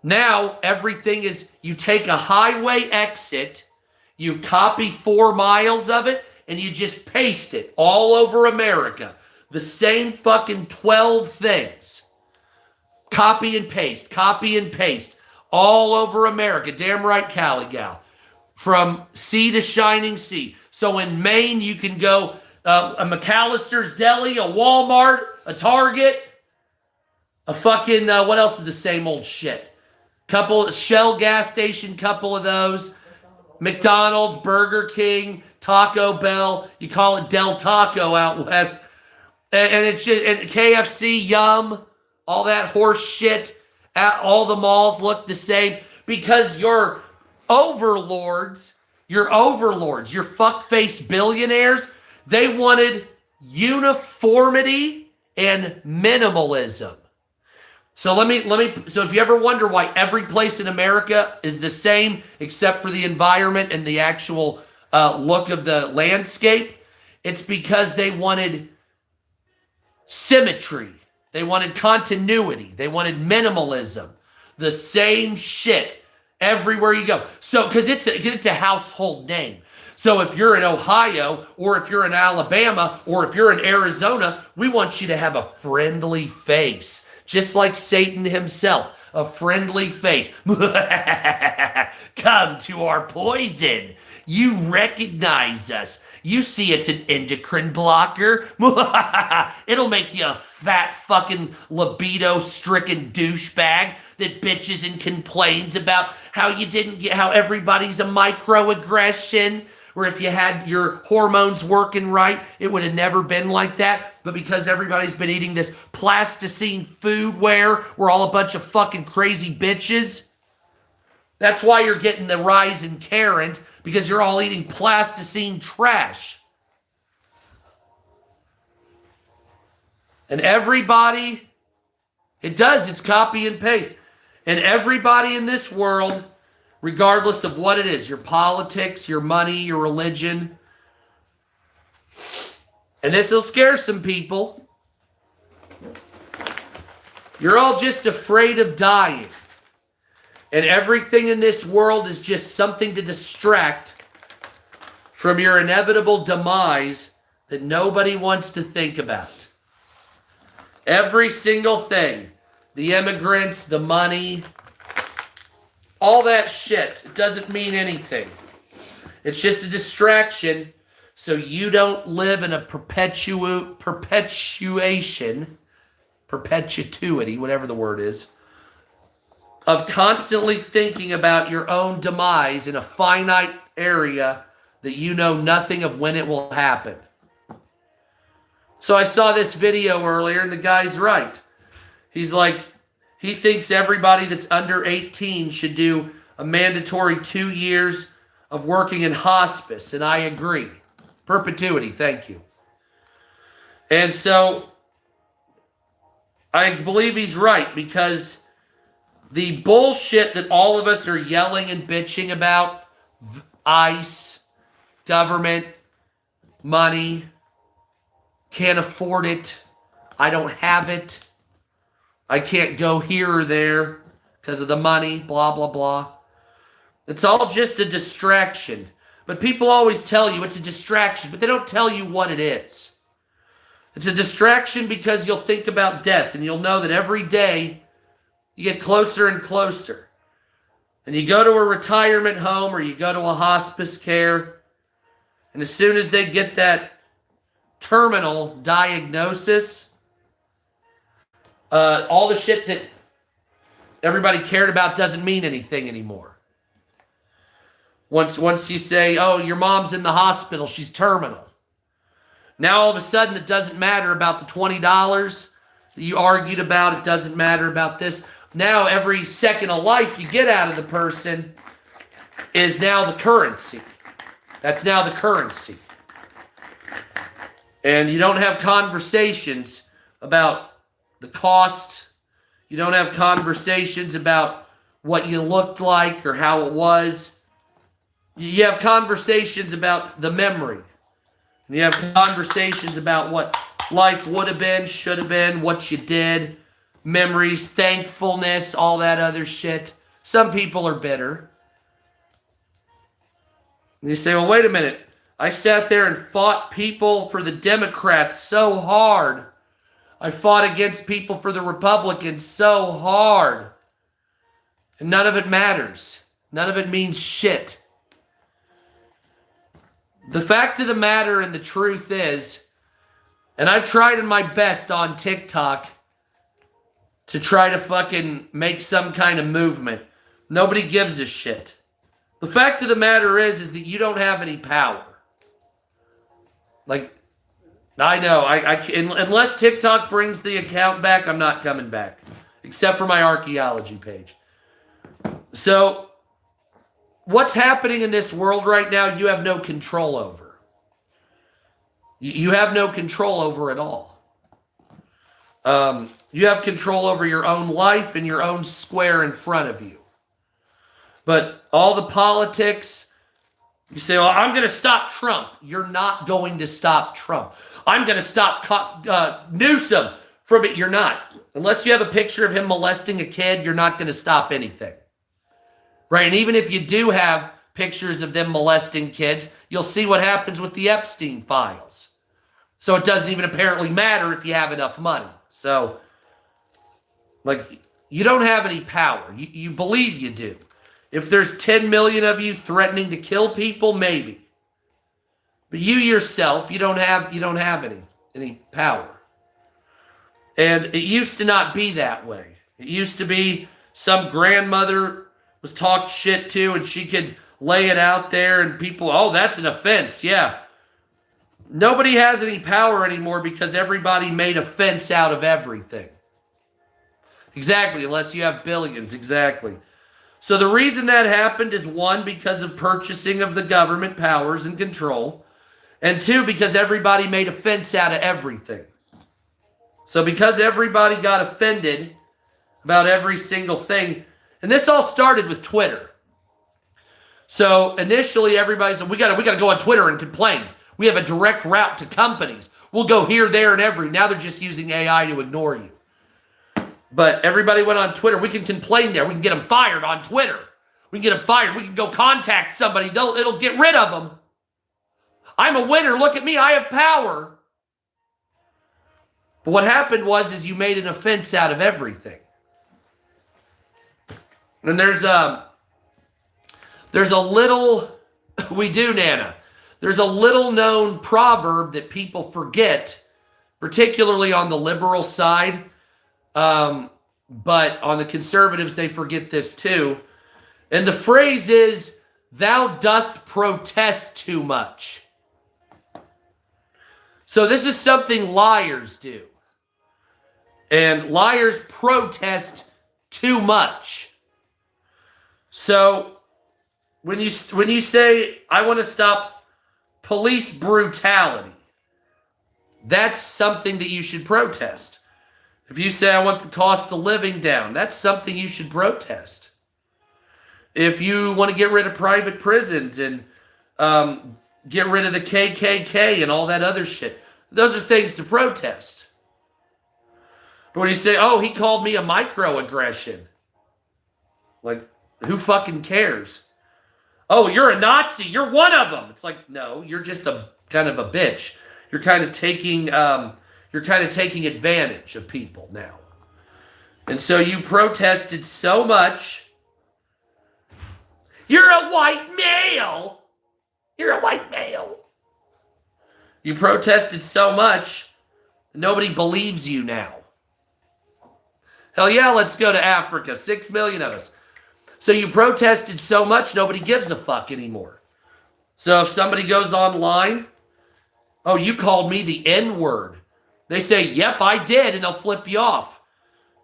Now, everything is, you take a highway exit, you copy 4 miles of it, and you just paste it all over America. The same fucking 12 things. Copy and paste, all over America. Damn right, Cali gal. From sea to shining sea. So in Maine, you can go a McAllister's Deli, a Walmart, a Target, a fucking, what else is the same old shit? Couple, Shell gas station, couple of those. McDonald's, Burger King, Taco Bell. You call it Del Taco out west. And it's just, and KFC, Yum, all that horse shit. All the malls look the same because your overlords, your fuck-faced billionaires, they wanted uniformity and minimalism. So so if you ever wonder why every place in America is the same except for the environment and the actual look of the landscape, it's because they wanted symmetry They wanted continuity. They wanted minimalism. The same shit everywhere you go. So, because it's a household name. So if you're in Ohio, or if you're in Alabama, or if you're in Arizona, we want you to have a friendly face. Just like Satan himself, a friendly face. Come to our poison. You recognize us. You see it's an endocrine blocker. It'll make you a fat fucking libido-stricken douchebag that bitches and complains about how you didn't get, how everybody's a microaggression, or if you had your hormones working right, it would have never been like that. But because everybody's been eating this plasticine foodware, we're all a bunch of fucking crazy bitches. That's why you're getting the rise in Karens, because you're all eating plasticine trash. And everybody, it's copy and paste. And everybody in this world, regardless of what it is, your politics, your money, your religion, and this will scare some people, you're all just afraid of dying. And everything in this world is just something to distract from your inevitable demise that nobody wants to think about. Every single thing, the immigrants, the money, all that shit, it doesn't mean anything. It's just a distraction so you don't live in a perpetuity, whatever the word is, of constantly thinking about your own demise in a finite area that you know nothing of when it will happen. So I saw this video earlier, and the guy's right. He's like, he thinks everybody that's under 18 should do a mandatory 2 years of working in hospice, and I agree. Perpetuity, thank you. And so I believe he's right, because the bullshit that all of us are yelling and bitching about, ICE, government, money, can't afford it, I don't have it, I can't go here or there because of the money, blah, blah, blah. It's all just a distraction. But people always tell you it's a distraction, but they don't tell you what it is. It's a distraction because you'll think about death, and you'll know that every day you get closer and closer. And you go to a retirement home, or you go to a hospice care, and as soon as they get that terminal diagnosis, all the shit that everybody cared about doesn't mean anything anymore. Once you say, oh, your mom's in the hospital, she's terminal. Now all of a sudden it doesn't matter about the $20 that you argued about. It doesn't matter about this. Now every second of life you get out of the person is now the currency. That's now the currency. And you don't have conversations about the cost. You don't have conversations about what you looked like or how it was. You have conversations about the memory. And you have conversations about what life would have been, should have been, what you did, memories, thankfulness, all that other shit. Some people are bitter. And you say, well, wait a minute. I sat there and fought people for the Democrats so hard. I fought against people for the Republicans so hard. And none of it matters. None of it means shit. The fact of the matter and the truth is, and I've tried my best on TikTok to try to fucking make some kind of movement. Nobody gives a shit. The fact of the matter is that you don't have any power. Like, I know, unless TikTok brings the account back, I'm not coming back. Except for my archaeology page. So, what's happening in this world right now, you have no control over. You have no control over at all. You have control over your own life and your own square in front of you. But all the politics, you say, well, I'm going to stop Trump. You're not going to stop Trump. I'm going to stop Newsom. from it, you're not. Unless you have a picture of him molesting a kid, you're not going to stop anything. Right? And even if you do have pictures of them molesting kids, you'll see what happens with the Epstein files. So it doesn't even apparently matter if you have enough money. So, like, you don't have any power. You believe you do. If there's 10 million of you threatening to kill people, maybe. But you yourself, you don't have any power. And it used to not be that way. It used to be some grandmother was talked shit to and she could lay it out there and people, oh, that's an offense. Yeah. Nobody has any power anymore because everybody made a fence out of everything. Exactly, unless you have billions, exactly. So the reason that happened is, one, because of purchasing of the government powers and control, and two, because everybody made a fence out of everything. So because everybody got offended about every single thing, and this all started with Twitter. So initially everybody said, we gotta go on Twitter and complain. We have a direct route to companies. We'll go here, there, and every. Now they're just using AI to ignore you. But everybody went on Twitter. We can complain there. We can get them fired on Twitter. We can get them fired. We can go contact somebody. It'll get rid of them. I'm a winner. Look at me. I have power. But what happened was you made an offense out of everything. And there's a little, we do, Nana. There's a little known proverb that people forget, particularly on the liberal side. But on the conservatives, they forget this too. And the phrase is, thou doth protest too much. So this is something liars do. And liars protest too much. So when you say, I want to stop police brutality, that's something that you should protest. If you say, I want the cost of living down, that's something you should protest. If you want to get rid of private prisons and get rid of the KKK and all that other shit, those are things to protest. But when you say, oh, he called me a microaggression, like, who fucking cares? Oh, you're a Nazi. You're one of them. It's like, no, you're just a kind of a bitch. You're kind of taking advantage of people now. And so you protested so much. You're a white male. You're a white male. You protested so much, nobody believes you now. Hell yeah, let's go to Africa. 6 million of us. So you protested so much, nobody gives a fuck anymore. So if somebody goes online, oh, you called me the N-word. They say, yep, I did, and they'll flip you off.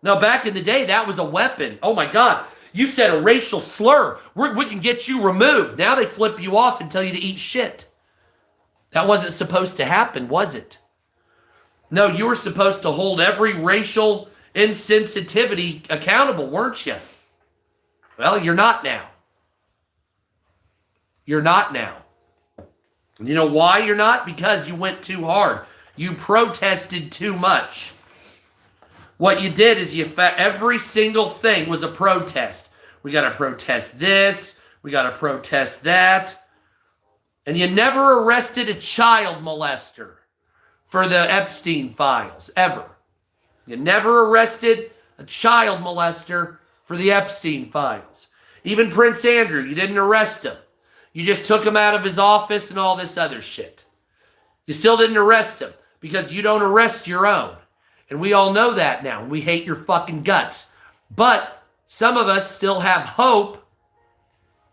Now, back in the day, that was a weapon. Oh, my God. You said a racial slur. We can get you removed. Now they flip you off and tell you to eat shit. That wasn't supposed to happen, was it? No, you were supposed to hold every racial insensitivity accountable, weren't you? Well, you're not now. You're not now. And you know why you're not? Because you went too hard. You protested too much. What you did is every single thing was a protest. We got to protest this. We got to protest that. And you never arrested a child molester for the Epstein files, ever. You never arrested a child molester for the Epstein files. Even Prince Andrew, you didn't arrest him. You just took him out of his office and all this other shit. You still didn't arrest him because you don't arrest your own. And we all know that now. We hate your fucking guts. But some of us still have hope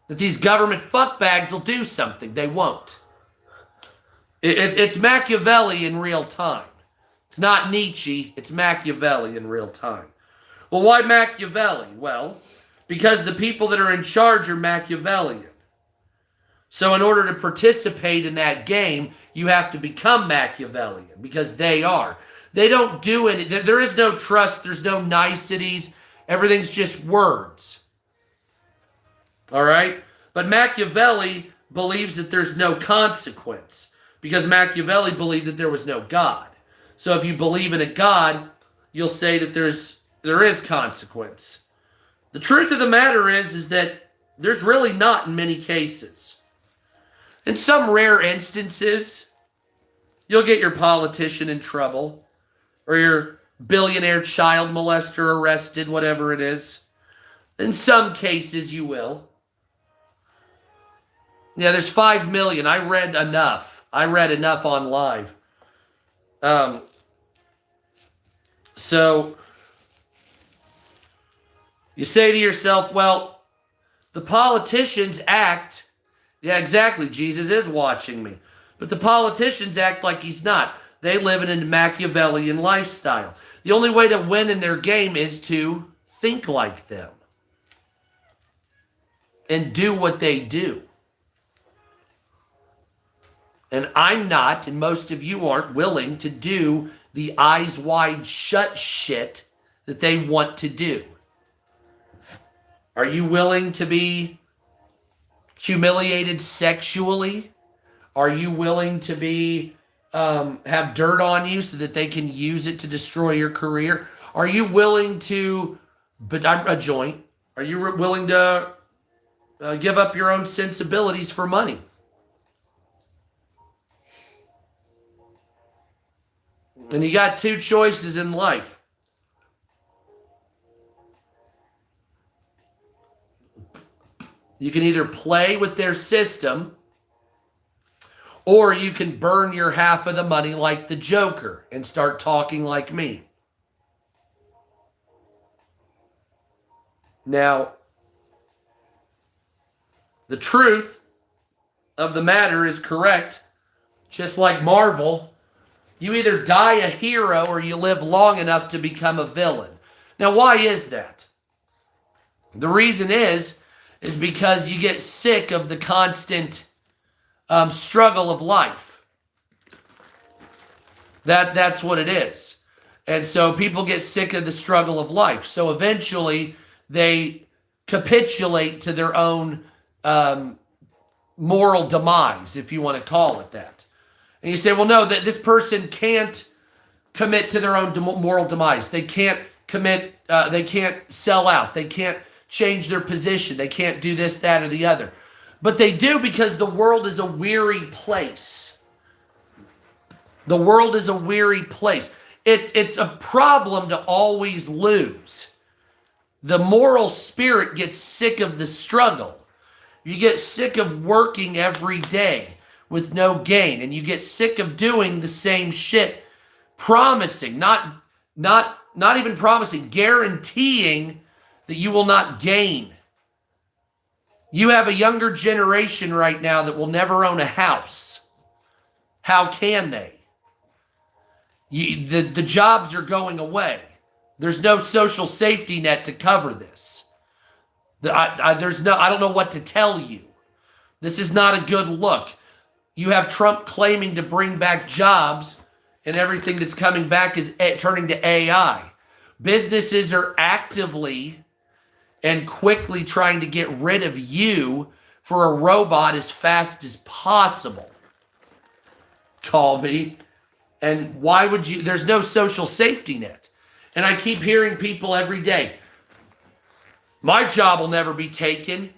that these government fuckbags will do something. They won't. It's Machiavelli in real time. It's not Nietzsche. It's Machiavelli in real time. Well, why Machiavelli? Well, because the people that are in charge are Machiavellian. So in order to participate in that game, you have to become Machiavellian because they are. They don't do any. There is no trust. There's no niceties. Everything's just words. All right? But Machiavelli believes that there's no consequence because Machiavelli believed that there was no God. So if you believe in a God, you'll say that there is consequence. The truth of the matter is that there's really not in many cases. In some rare instances, you'll get your politician in trouble or your billionaire child molester arrested, whatever it is. In some cases, you will. Yeah, there's 5 million. I read enough on live. So you say to yourself, well, the politicians act, yeah, exactly, Jesus is watching me. But the politicians act like he's not. They live in a Machiavellian lifestyle. The only way to win in their game is to think like them and do what they do. And I'm not, and most of you aren't, willing to do the eyes wide shut shit that they want to do. Are you willing to be humiliated sexually? Are you willing to be have dirt on you so that they can use it to destroy your career? Are you willing to, but I'm a joint, are you willing to give up your own sensibilities for money? And you got two choices in life. You can either play with their system, or you can burn your half of the money like the Joker and start talking like me. Now, the truth of the matter is correct. Just like Marvel, you either die a hero or you live long enough to become a villain. Now, why is that? The reason is because you get sick of the constant struggle of life. That's what it is. And so people get sick of the struggle of life. So eventually they capitulate to their own moral demise, if you want to call it that. And you say, well, no, that this person can't commit to their own moral demise. They can't commit, they can't sell out. They can't change their position. They can't do this, that, or the other. But they do, because the world is a weary place. The world is a weary place. It's a problem to always lose. The moral spirit gets sick of the struggle. You get sick of working every day with no gain, and you get sick of doing the same shit, promising, not even promising, guaranteeing that you will not gain. You have a younger generation right now that will never own a house. How can they? The jobs are going away. There's no social safety net to cover this. I don't know what to tell you. This is not a good look. You have Trump claiming to bring back jobs, and everything that's coming back is turning to AI. Businesses are actively and quickly trying to get rid of you for a robot as fast as possible. Call me. And why would you? There's no social safety net. And I keep hearing people every day, my job will never be taken.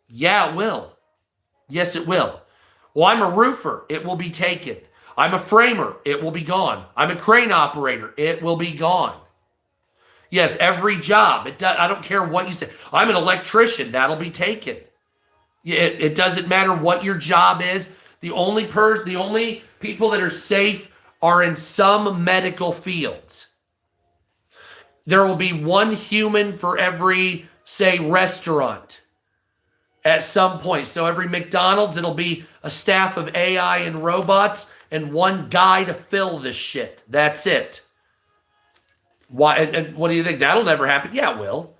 Yeah, it will. Yes, it will. Well, I'm a roofer. It will be taken. I'm a framer. It will be gone. I'm a crane operator. It will be gone. Yes, every job. I don't care what you say. I'm an electrician. That'll be taken. It doesn't matter what your job is. The only people that are safe are in some medical fields. There will be one human for every, say, restaurant at some point. So every McDonald's, it'll be a staff of AI and robots and one guy to fill this shit. That's it. Why? And what do you think? That'll never happen? Yeah, it will.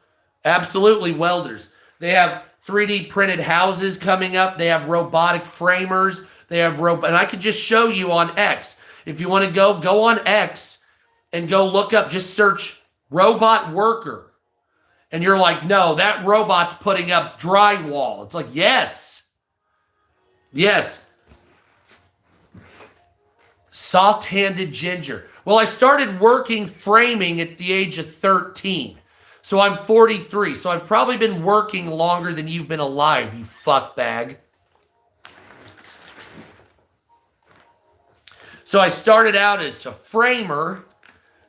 Absolutely, welders. They have 3D printed houses coming up. They have robotic framers. They have and I could just show you on X. If you want to go on X and go look up, just search robot worker. And you're like, no, that robot's putting up drywall. It's like, yes. Yes. Soft-handed ginger. Well, I started working framing at the age of 13. So I'm 43. So I've probably been working longer than you've been alive, you fuckbag. So I started out as a framer.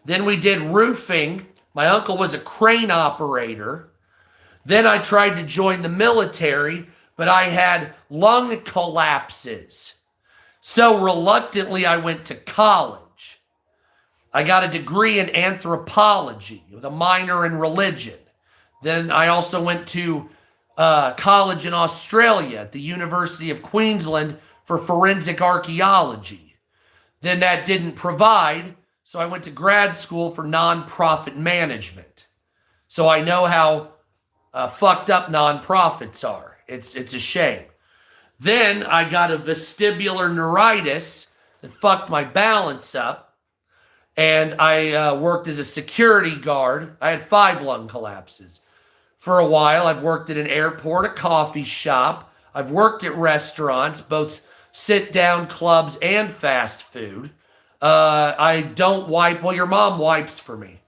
Then we did roofing. My uncle was a crane operator. Then I tried to join the military, but I had lung collapses. So reluctantly, I went to college. I got a degree in anthropology with a minor in religion. Then I also went to college in Australia at the University of Queensland for forensic archaeology. Then that didn't provide, so I went to grad school for nonprofit management. So I know how fucked up nonprofits are. It's a shame. Then I got a vestibular neuritis that fucked my balance up, and I worked as a security guard. I had 5 lung collapses. For a while, I've worked at an airport, a coffee shop. I've worked at restaurants, both sit-down clubs and fast food. I don't wipe. Well, your mom wipes for me.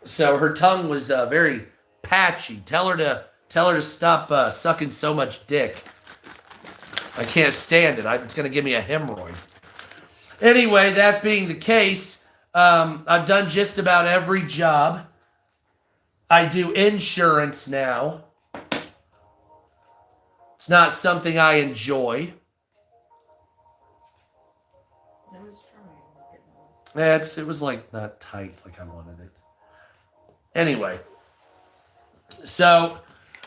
So her tongue was very patchy. Tell her to stop sucking so much dick. I can't stand it. It's going to give me a hemorrhoid. Anyway, that being the case, I've done just about every job. I do insurance now. It's not something I enjoy. It was like not tight like I wanted it. Anyway, so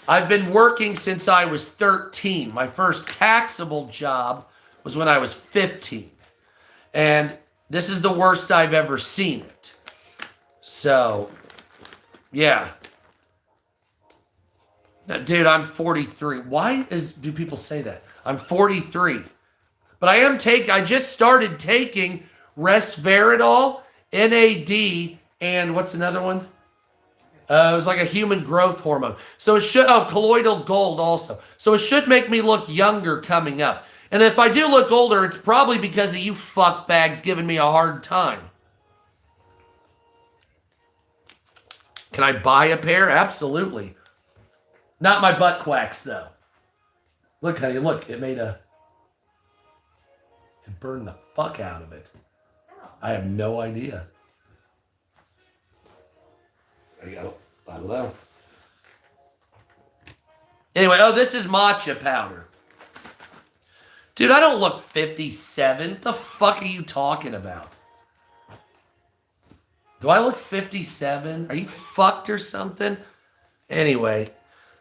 I've been working since I was 13. My first taxable job was when I was 15. And this is the worst I've ever seen it. So, yeah. Now, dude, I'm 43. Why do people say that? I'm 43. But I just started taking resveratrol, NAD, and what's another one? It was like a human growth hormone. So it should, colloidal gold also. So it should make me look younger coming up. And if I do look older, it's probably because of you fuckbags giving me a hard time. Can I buy a pair? Absolutely. Not my butt quacks, though. Look, honey, look. It burned the fuck out of it. I have no idea. There you go. I don't know. Anyway, this is matcha powder. Dude, I don't look 57. What the fuck are you talking about? Do I look 57? Are you fucked or something? Anyway,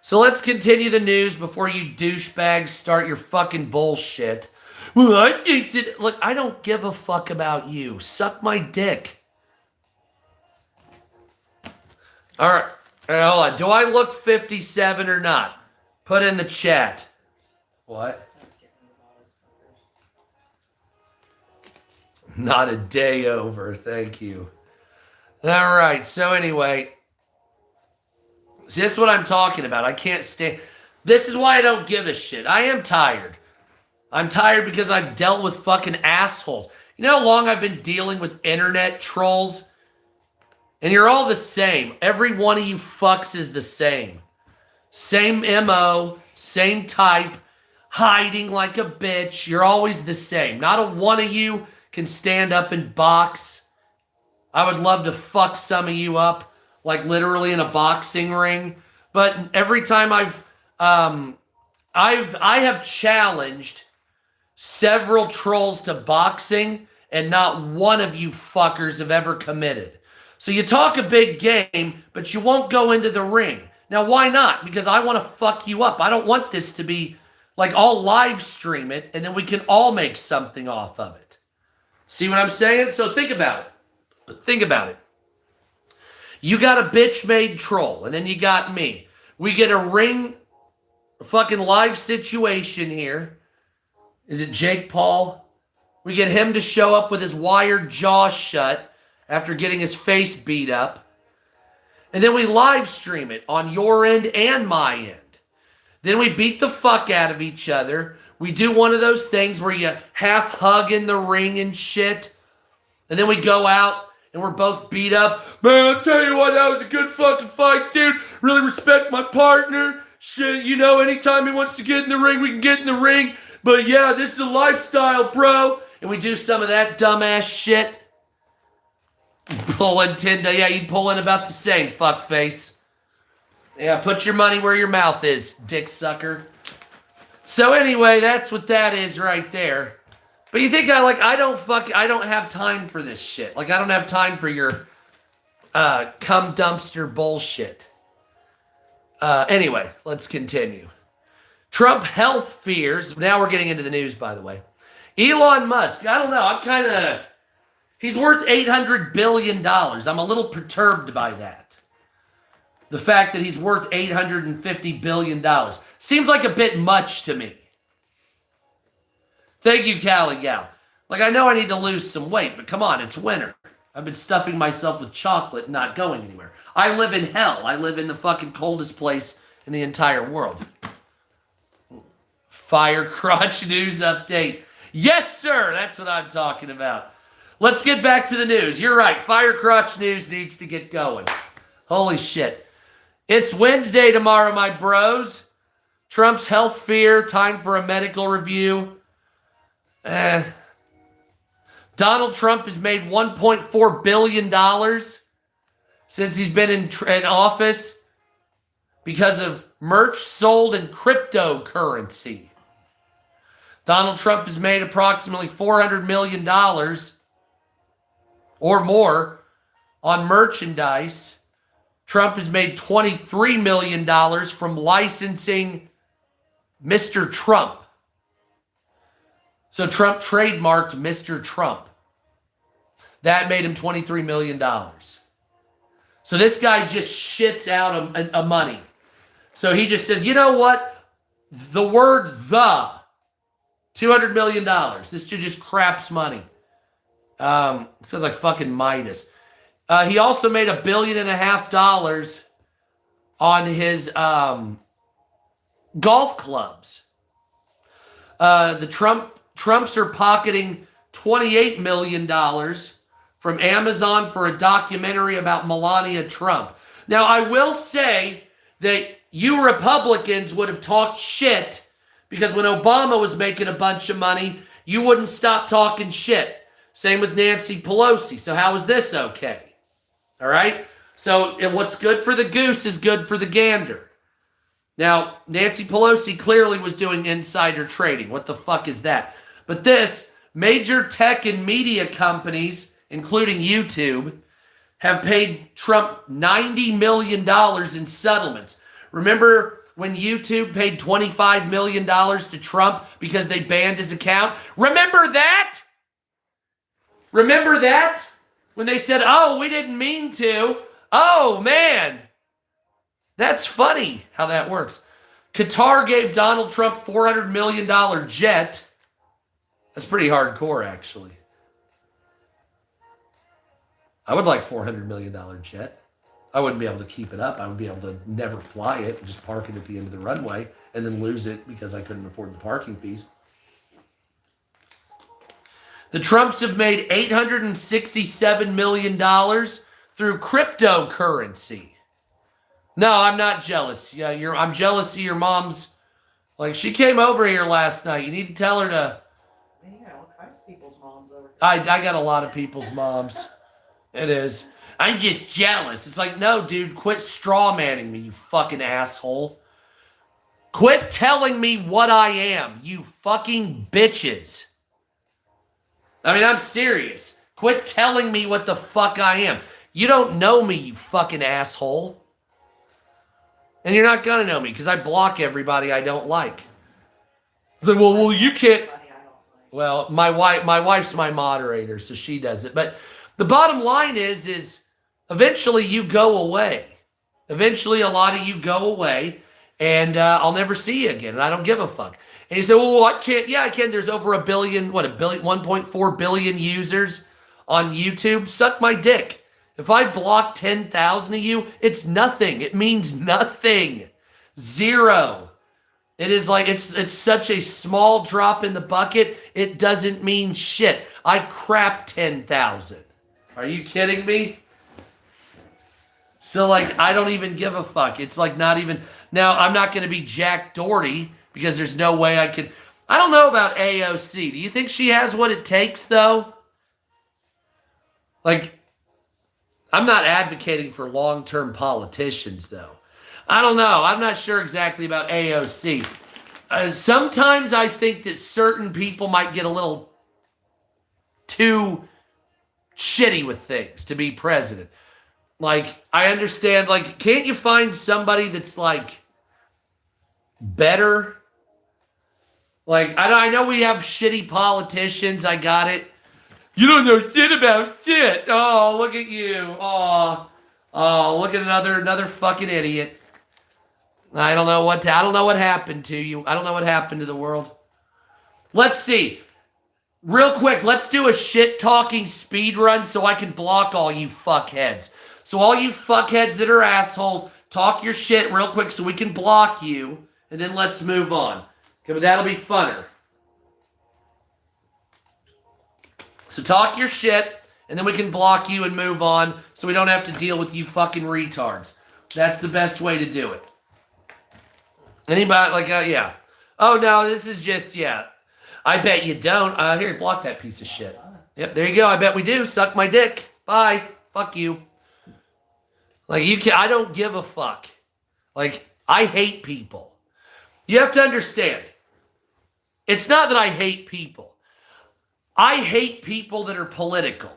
so let's continue the news before you douchebags start your fucking bullshit. Well, I think that... Look, I don't give a fuck about you. Suck my dick. All right, hold on. Do I look 57 or not? Put in the chat. What? Not a day over. Thank you. All right. So anyway, see, this is what I'm talking about. I can't stand. This is why I don't give a shit. I am tired. I'm tired because I've dealt with fucking assholes. You know how long I've been dealing with internet trolls? And you're all the same. Every one of you fucks is the same. Same MO, same type, hiding like a bitch. You're always the same. Not a one of you can stand up and box. I would love to fuck some of you up, like literally in a boxing ring. But every time I have challenged several trolls to boxing, and not one of you fuckers have ever committed. So you talk a big game, but you won't go into the ring. Now, why not? Because I want to fuck you up. I don't want this to be like I'll live stream it, and then we can all make something off of it. See what I'm saying? So think about it. Think about it. You got a bitch-made troll, and then you got me. We get a ring fucking live situation here. Is it Jake Paul? We get him to show up with his wired jaw shut after getting his face beat up. And then we live stream it on your end and my end. Then we beat the fuck out of each other. We do one of those things where you half hug in the ring and shit. And then we go out and we're both beat up. Man, I'll tell you what, that was a good fucking fight, dude. Really respect my partner. Shit, you know, anytime he wants to get in the ring, we can get in the ring. But yeah, this is a lifestyle, bro. And we do some of that dumbass shit. Pull in Tinder. Yeah, you pull in about the same, fuckface. Yeah, put your money where your mouth is, dick sucker. So anyway, that's what that is right there. But you think I don't have time for this shit. Like, I don't have time for your cum dumpster bullshit. Anyway, let's continue. Trump health fears. Now we're getting into the news, by the way. Elon Musk. I don't know. He's worth $800 billion. I'm a little perturbed by that. The fact that he's worth $850 billion. Seems like a bit much to me. Thank you, Callie Gal. Like, I know I need to lose some weight, but come on, it's winter. I've been stuffing myself with chocolate and not going anywhere. I live in hell. I live in the fucking coldest place in the entire world. Fire crotch news update. Yes, sir. That's what I'm talking about. Let's get back to the news. You're right. Fire crotch news needs to get going. Holy shit. It's Wednesday tomorrow, my bros. Trump's health fear. Time for a medical review. Donald Trump has made $1.4 billion since he's been in office because of merch sold in cryptocurrency. Donald Trump has made approximately $400 million or more on merchandise. Trump has made $23 million from licensing Mr. Trump. So Trump trademarked Mr. Trump. That made him $23 million. So this guy just shits out a money. So he just says, you know what? The word the. $200 million. This dude just craps money. Sounds like fucking Midas. He also made $1.5 billion on his golf clubs. The Trumps are pocketing $28 million from Amazon for a documentary about Melania Trump. Now, I will say that you Republicans would have talked shit because when Obama was making a bunch of money, you wouldn't stop talking shit. Same with Nancy Pelosi. So how is this okay? All right? So what's good for the goose is good for the gander. Now, Nancy Pelosi clearly was doing insider trading. What the fuck is that? But this, major tech and media companies, including YouTube, have paid Trump $90 million in settlements. Remember when YouTube paid $25 million to Trump because they banned his account? Remember that? Remember that? When they said, oh, we didn't mean to. Oh, man. That's funny how that works. Qatar gave Donald Trump $400 million jet. That's pretty hardcore, actually. I would like $400 million jet. I wouldn't be able to keep it up. I would be able to never fly it and just park it at the end of the runway and then lose it because I couldn't afford the parking fees. The Trumps have made $867 million through cryptocurrency. No, I'm not jealous. Yeah, I'm jealous of your mom's. Like, she came over here last night. You need to tell her to. Yeah, all kinds of people's moms over here. I got a lot of people's moms. It is. I'm just jealous. It's like, no, dude, quit straw manning me, you fucking asshole. Quit telling me what I am, you fucking bitches. I mean, I'm serious. Quit telling me what the fuck I am. You don't know me, you fucking asshole. And you're not gonna know me because I block everybody I don't like. It's like, well, you can't. Well, my wife's my moderator, so she does it. But the bottom line is eventually you go away. Eventually, a lot of you go away, and I'll never see you again, and I don't give a fuck. And you say, well, I can't. Yeah, I can. There's over 1.4 billion users on YouTube. Suck my dick. If I block 10,000 of you, it's nothing. It means nothing. Zero. It is like, it's such a small drop in the bucket, it doesn't mean shit. I crap 10,000. Are you kidding me? So, like, I don't even give a fuck. It's like not even... Now, I'm not going to be Jack Doherty because there's no way I could... I don't know about AOC. Do you think she has what it takes, though? Like, I'm not advocating for long-term politicians, though. I don't know. I'm not sure exactly about AOC. Sometimes I think that certain people might get a little too shitty with things to be president. Like, I understand, like, can't you find somebody that's, like, better? Like, I know we have shitty politicians, I got it. You don't know shit about shit. Oh, look at you. Oh, look at another fucking idiot. I don't know what happened to you. I don't know what happened to the world. Let's see. Real quick, let's do a shit-talking speed run so I can block all you fuckheads. So all you fuckheads that are assholes, talk your shit real quick so we can block you, and then let's move on. Okay, but that'll be funner. So talk your shit, and then we can block you and move on so we don't have to deal with you fucking retards. That's the best way to do it. Anybody, like, yeah. Oh, no, this is just, yeah. I bet you don't. Here, block that piece of shit. Yep, there you go. I bet we do. Suck my dick. Bye. Fuck you. Like, I don't give a fuck. Like, I hate people. You have to understand. It's not that I hate people. I hate people that are political.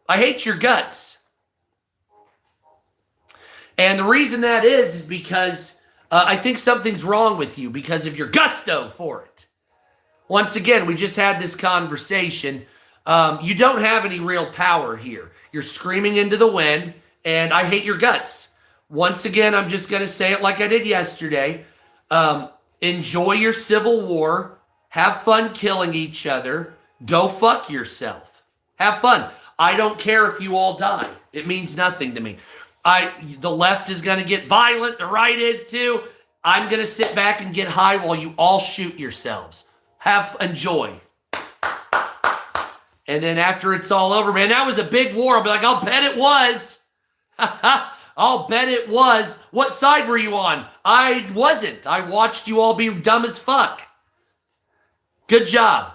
I hate your guts. And the reason that is because I think something's wrong with you because of your gusto for it. Once again, we just had this conversation. You don't have any real power here. You're screaming into the wind, and I hate your guts. Once again, I'm just going to say it like I did yesterday. Enjoy your civil war. Have fun killing each other. Go fuck yourself. Have fun. I don't care if you all die. It means nothing to me. The left is going to get violent. The right is too. I'm going to sit back and get high while you all shoot yourselves. Enjoy. And then after it's all over, man, that was a big war. I'll be like, I'll bet it was. I'll bet it was. What side were you on? I wasn't. I watched you all be dumb as fuck. Good job.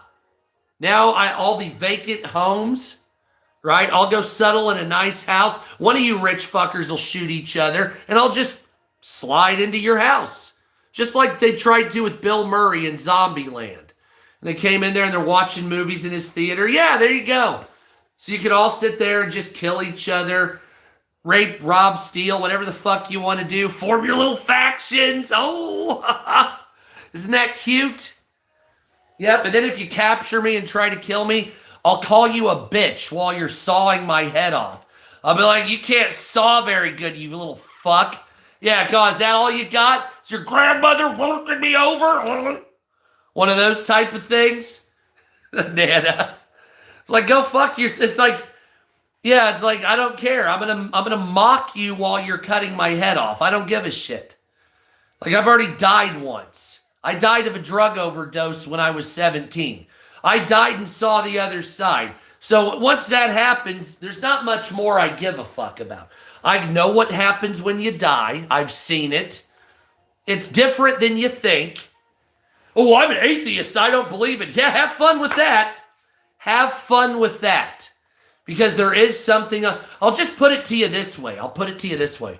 Now all the vacant homes, right? I'll go settle in a nice house. One of you rich fuckers will shoot each other, and I'll just slide into your house. Just like they tried to with Bill Murray in Zombieland. And they came in there and they're watching movies in his theater. Yeah, there you go. So you could all sit there and just kill each other, rape, rob, steal, whatever the fuck you want to do. Form your little factions. Oh, isn't that cute? Yep, and then if you capture me and try to kill me, I'll call you a bitch while you're sawing my head off. I'll be like, you can't saw very good, you little fuck. Yeah, cause is that all you got? Is your grandmother working me over? One of those type of things. Nana. Like, go fuck yourself. It's like, yeah, it's like, I don't care. I'm gonna mock you while you're cutting my head off. I don't give a shit. Like, I've already died once. I died of a drug overdose when I was 17. I died and saw the other side. So once that happens, there's not much more I give a fuck about. I know what happens when you die. I've seen it. It's different than you think. Oh, I'm an atheist. I don't believe it. Yeah, have fun with that. Have fun with that. Because there is something. I'll just put it to you this way.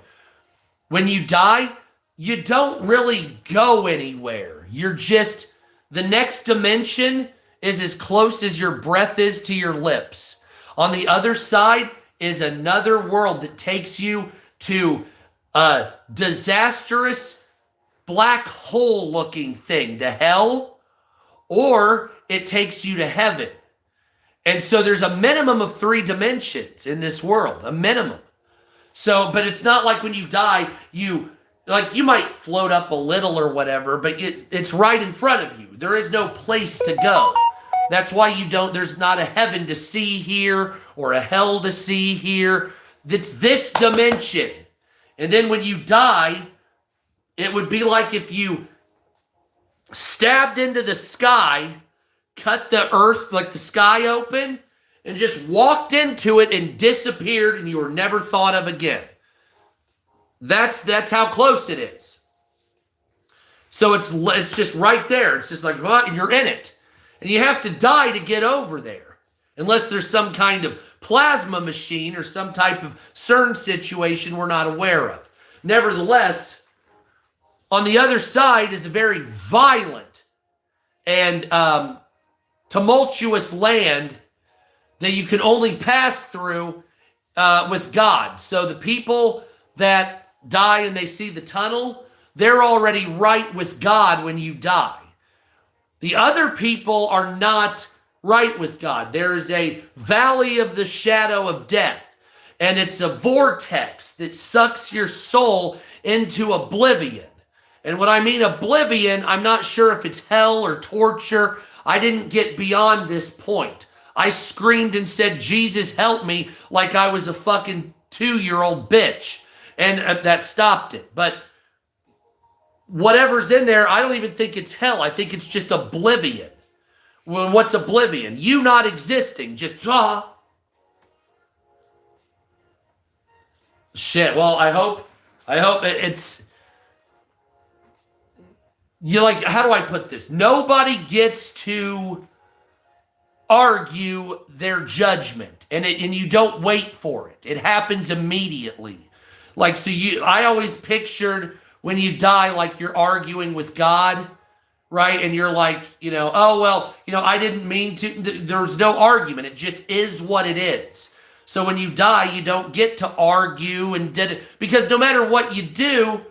When you die, you don't really go anywhere. You're just, the next dimension is as close as your breath is to your lips. On the other side is another world that takes you to a disastrous black hole looking thing, to hell, or it takes you to heaven. And so there's a minimum of 3 dimensions in this world, a minimum. So, but it's not like when you die, you might float up a little or whatever, but it's right in front of you. There is no place to go. That's why there's not a heaven to see here or a hell to see here. It's this dimension. And then when you die, it would be like if you stabbed into the sky, cut the earth, like the sky open, and just walked into it and disappeared, and you were never thought of again. That's how close it is. So it's just right there. It's just like, well, you're in it. And you have to die to get over there. Unless there's some kind of plasma machine or some type of CERN situation we're not aware of. Nevertheless, on the other side is a very violent and tumultuous land that you can only pass through with God. So the people that die and they see the tunnel, they're already right with God when you die. The other people are not right with God. There is a valley of the shadow of death, and it's a vortex that sucks your soul into oblivion. And when I mean oblivion, I'm not sure if it's hell or torture. I didn't get beyond this point. I screamed and said, Jesus, help me, like I was a fucking 2-year-old bitch. And that stopped it. But whatever's in there, I don't even think it's hell. I think it's just oblivion. Well, what's oblivion? You not existing. Just, Shit. Well, I hope it's... You like, how do I put this? Nobody gets to argue their judgment, and you don't wait for it. It happens immediately. Like, so I always pictured when you die, like you're arguing with God, right? And you're like, oh, well, I didn't mean to. There's no argument. It just is what it is. So when you die, you don't get to argue because no matter what you do,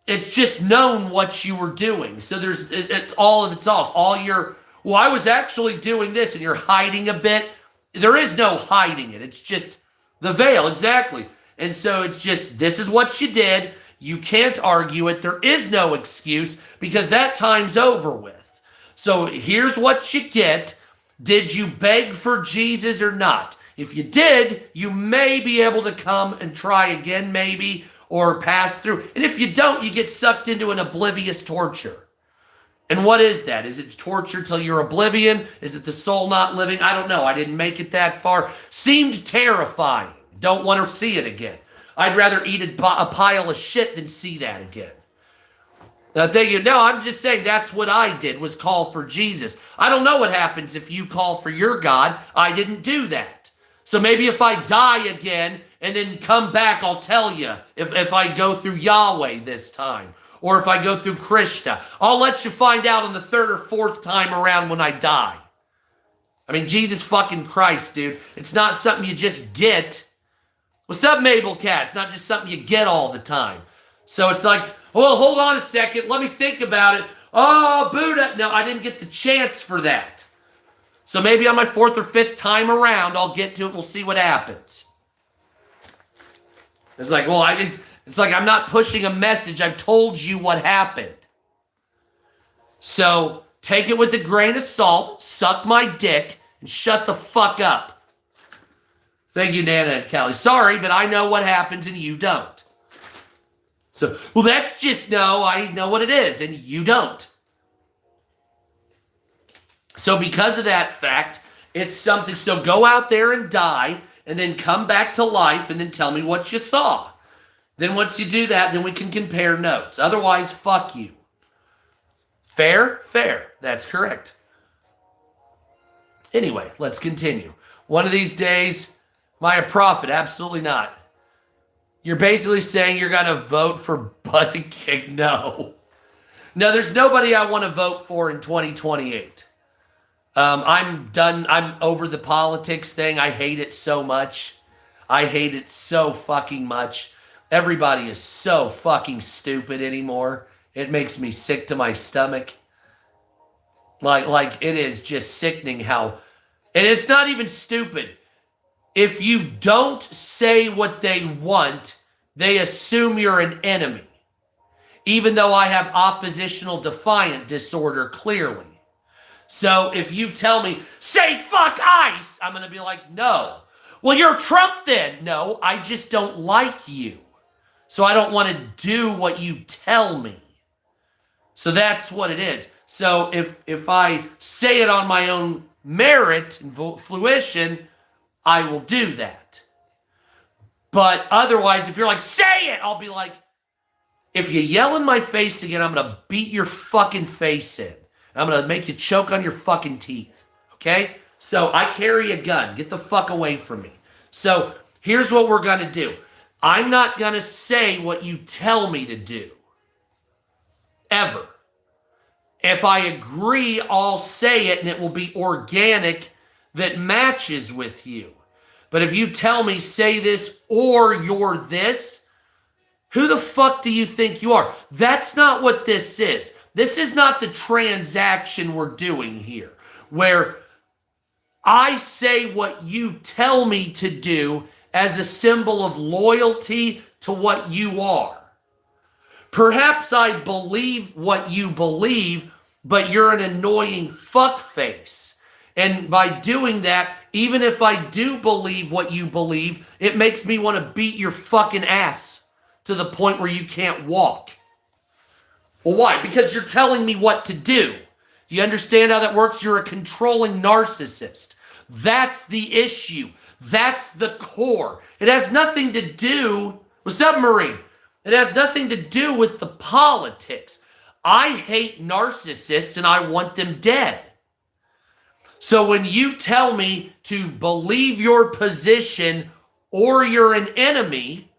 it's just known what you were doing. So it's all of it's off. Well, I was actually doing this, and you're hiding a bit. There is no hiding it. It's just the veil, exactly. And so it's just, this is what you did. You can't argue it. There is no excuse because that time's over with. So here's what you get. Did you beg for Jesus or not? If you did, you may be able to come and try again, maybe, or pass through. And if you don't, you get sucked into an oblivious torture. And what is that? Is it torture till you're oblivion? Is it the soul not living? I don't know. I didn't make it that far. Seemed terrifying. Don't want to see it again. I'd rather eat a pile of shit than see that again. Now, I'm just saying that's what I did, was call for Jesus. I don't know what happens if you call for your God. I didn't do that. So maybe if I die again and then come back, I'll tell you if I go through Yahweh this time. Or if I go through Krishna. I'll let you find out on the 3rd or 4th time around when I die. I mean, Jesus fucking Christ, dude. It's not something you just get. What's up, Mabel Cat? It's not just something you get all the time. So it's like, well, hold on a second. Let me think about it. Oh, Buddha. No, I didn't get the chance for that. So maybe on my 4th or 5th time around, I'll get to it. We'll see what happens. It's like, well, it's like I'm not pushing a message. I've told you what happened. So take it with a grain of salt, suck my dick, and shut the fuck up. Thank you, Nana and Callie. Sorry, but I know what happens and you don't. So, well, that's just, no, I know what it is and you don't. So because of that fact, it's something. So go out there and die and then come back to life and then tell me what you saw. Then once you do that, then we can compare notes. Otherwise, fuck you. Fair? Fair. That's correct. Anyway, let's continue. One of these days, am I a prophet? Absolutely not. You're basically saying you're going to vote for Buttigieg? No. No, there's nobody I want to vote for in 2028. I'm done. I'm over the politics thing. I hate it so much. I hate it so fucking much. Everybody is so fucking stupid anymore. It makes me sick to my stomach. Like it is just sickening how, and it's not even stupid. If you don't say what they want, they assume you're an enemy. Even though I have oppositional defiant disorder, clearly. So if you tell me, say fuck ICE, I'm going to be like, no. Well, you're Trump then. No, I just don't like you. So I don't want to do what you tell me. So that's what it is. So if I say it on my own merit and fruition, I will do that. But otherwise, if you're like, say it, I'll be like, if you yell in my face again, I'm going to beat your fucking face in. I'm going to make you choke on your fucking teeth. Okay? So I carry a gun. Get the fuck away from me. So here's what we're going to do. I'm not going to say what you tell me to do. Ever. If I agree, I'll say it and it will be organic that matches with you. But if you tell me, say this or you're this, who the fuck do you think you are? That's not what this is. This is not the transaction we're doing here, where I say what you tell me to do as a symbol of loyalty to what you are. Perhaps I believe what you believe, but you're an annoying fuckface. And by doing that, even if I do believe what you believe, it makes me want to beat your fucking ass to the point where you can't walk. Well, why? Because you're telling me what to do. Do you understand how that works? You're a controlling narcissist. That's the issue. That's the core. It has nothing to do with submarine. It has nothing to do with the politics. I hate narcissists and I want them dead. So when you tell me to believe your position or you're an enemy,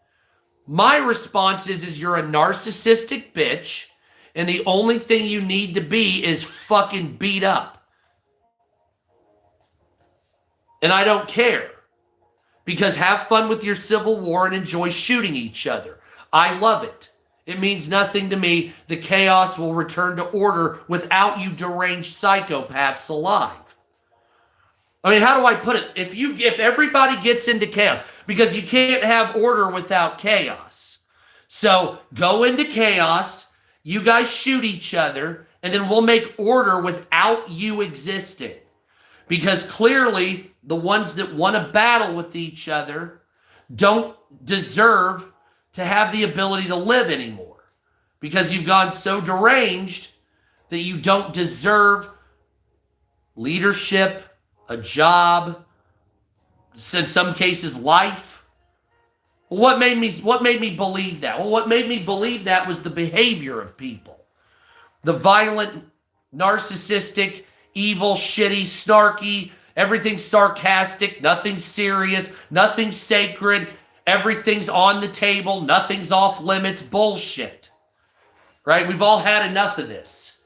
my response is you're a narcissistic bitch and the only thing you need to be is fucking beat up. And I don't care. Because have fun with your civil war and enjoy shooting each other. I love it. It means nothing to me. The chaos will return to order without you deranged psychopaths alive. I mean, how do I put it? If everybody gets into chaos, because you can't have order without chaos. So go into chaos, you guys shoot each other, and then we'll make order without you existing. Because clearly, the ones that want to battle with each other don't deserve to have the ability to live anymore. Because you've gone so deranged that you don't deserve leadership, a job, in some cases life. Well, what made me believe that? Well, what made me believe that was the behavior of people. The violent, narcissistic, evil, shitty, snarky, everything's sarcastic, nothing's serious, nothing's sacred, everything's on the table, nothing's off limits, bullshit. Right? We've all had enough of this.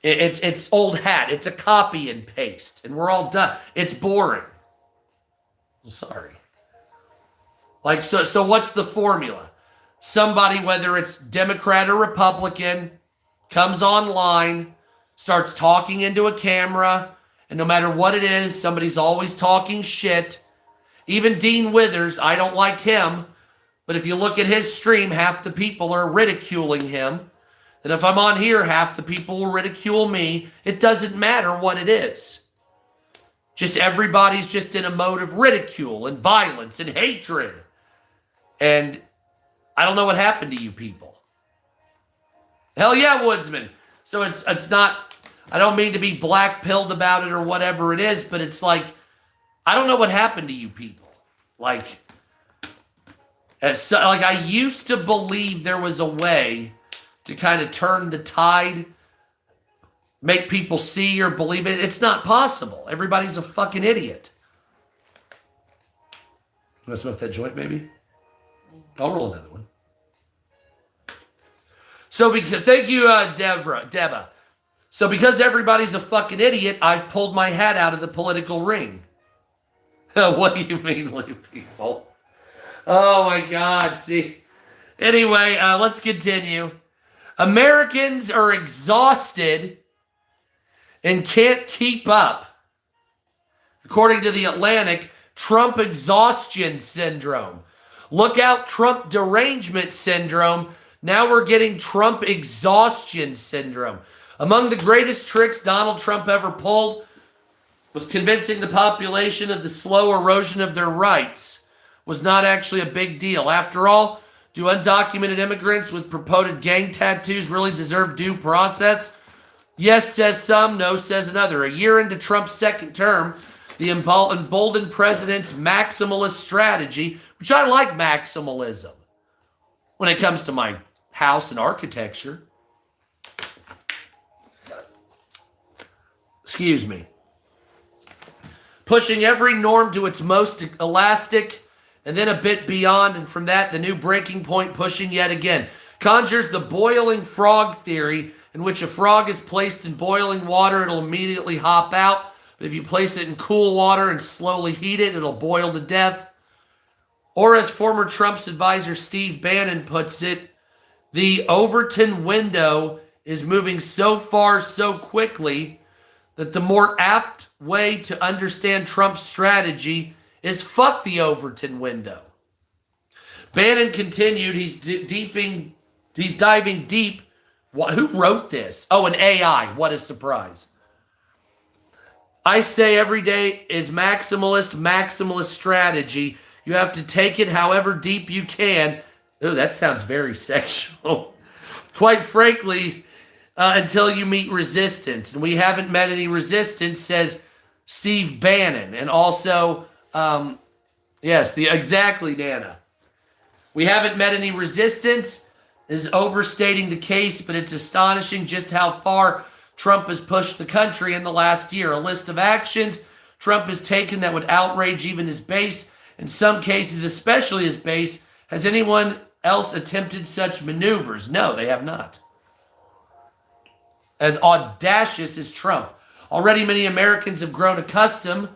It's old hat. It's a copy and paste. And we're all done. It's boring. I'm sorry. Like, so what's the formula? Somebody, whether it's Democrat or Republican, comes online, starts talking into a camera, and no matter what it is, somebody's always talking shit. Even Dean Withers, I don't like him, but if you look at his stream, half the people are ridiculing him. And if I'm on here, half the people will ridicule me. It doesn't matter what it is. Just everybody's just in a mode of ridicule and violence and hatred. And I don't know what happened to you people. Hell yeah, Woodsman. So it's not, I don't mean to be black-pilled about it or whatever it is, but it's like, I don't know what happened to you people. Like I used to believe there was a way to kind of turn the tide, make people see or believe it. It's not possible. Everybody's a fucking idiot. You want to smoke that joint, maybe? I'll roll another one. So, thank you, Deba. So, because everybody's a fucking idiot, I've pulled my hat out of the political ring. What do you mean, leave people? Oh my God, see. Anyway, let's continue. Americans are exhausted and can't keep up. According to The Atlantic, Trump exhaustion syndrome. Look out, Trump derangement syndrome. Now we're getting Trump exhaustion syndrome. Among the greatest tricks Donald Trump ever pulled was convincing the population of the slow erosion of their rights was not actually a big deal. After all, Do undocumented immigrants with purported gang tattoos really deserve due process? Yes, says some. No, says another. A year into Trump's second term, the emboldened president's maximalist strategy, which I like maximalism when it comes to my house and architecture. Excuse me. Pushing every norm to its most elastic and then a bit beyond, and from that, the new breaking point pushing yet again. Conjures the boiling frog theory, in which a frog is placed in boiling water, it'll immediately hop out. But if you place it in cool water and slowly heat it, it'll boil to death. Or as former Trump's advisor Steve Bannon puts it, the Overton window is moving so far so quickly that the more apt way to understand Trump's strategy is fuck the Overton window. Bannon continued, he's diving deep. Who wrote this? Oh, an AI. What a surprise. I say every day is maximalist strategy. You have to take it however deep you can. Oh, that sounds very sexual. Quite frankly, until you meet resistance. And we haven't met any resistance, says Steve Bannon. And also, yes, exactly, Nana. We haven't met any resistance is overstating the case, but it's astonishing just how far Trump has pushed the country in the last year. A list of actions Trump has taken that would outrage even his base. In some cases, especially his base. Has anyone else attempted such maneuvers? No, they have not. As audacious as Trump. Already many Americans have grown accustomed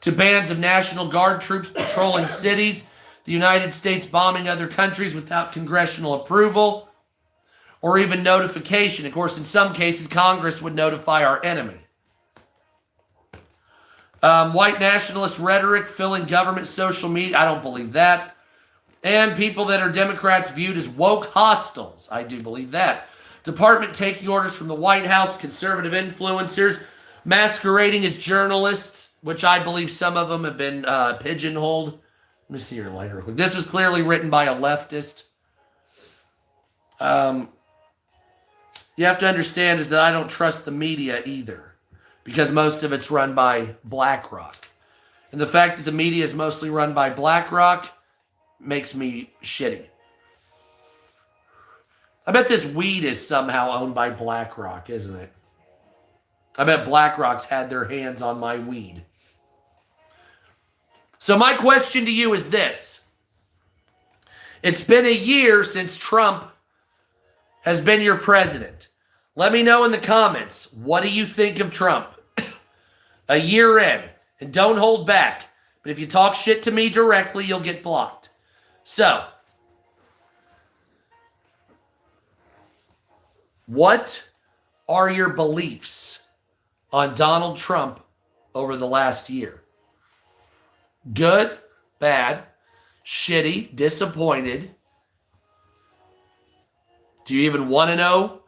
to bands of National Guard troops patrolling cities, the United States bombing other countries without congressional approval or even notification. Of course, in some cases, Congress would notify our enemy. White nationalist rhetoric filling government social media. I don't believe that. And people that are Democrats viewed as woke hostiles. I do believe that. Department taking orders from the White House, conservative influencers, masquerading as journalists, which I believe some of them have been pigeonholed. Let me see your line real quick. This was clearly written by a leftist. You have to understand is that I don't trust the media either, because most of it's run by BlackRock. And the fact that the media is mostly run by BlackRock makes me shitty. I bet this weed is somehow owned by BlackRock, isn't it? I bet BlackRock's had their hands on my weed. So my question to you is this. It's been a year since Trump has been your president. Let me know in the comments, what do you think of Trump? A year in, and don't hold back. But if you talk shit to me directly, you'll get blocked. So, what are your beliefs on Donald Trump over the last year? Good, bad, shitty, disappointed. Do you even want to know?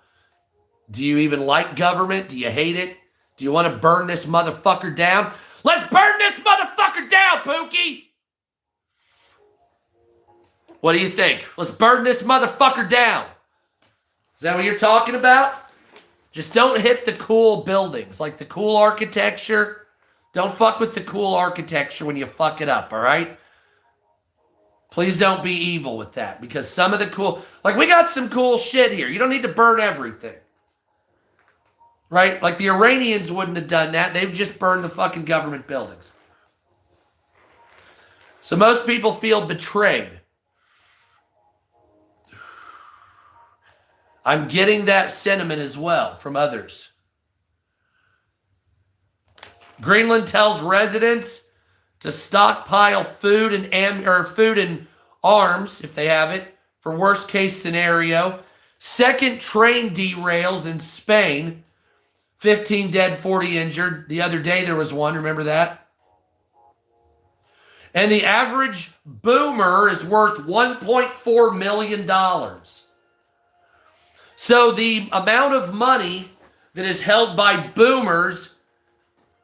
Do you even like government? Do you hate it? Do you want to burn this motherfucker down? Let's burn this motherfucker down, Pookie! What do you think? Let's burn this motherfucker down. Is that what you're talking about? Just don't hit the cool buildings, like the cool architecture. Don't fuck with the cool architecture when you fuck it up, all right? Please don't be evil with that, because some of the cool, like we got some cool shit here. You don't need to burn everything. Right? Like the Iranians wouldn't have done that. They've just burned the fucking government buildings. So most people feel betrayed. I'm getting that sentiment as well from others. Greenland tells residents to stockpile food and arms, if they have it, for worst case scenario. Second train derails in Spain. 15 dead, 40 injured. The other day there was one, remember that? And the average boomer is worth $1.4 million. So the amount of money that is held by boomers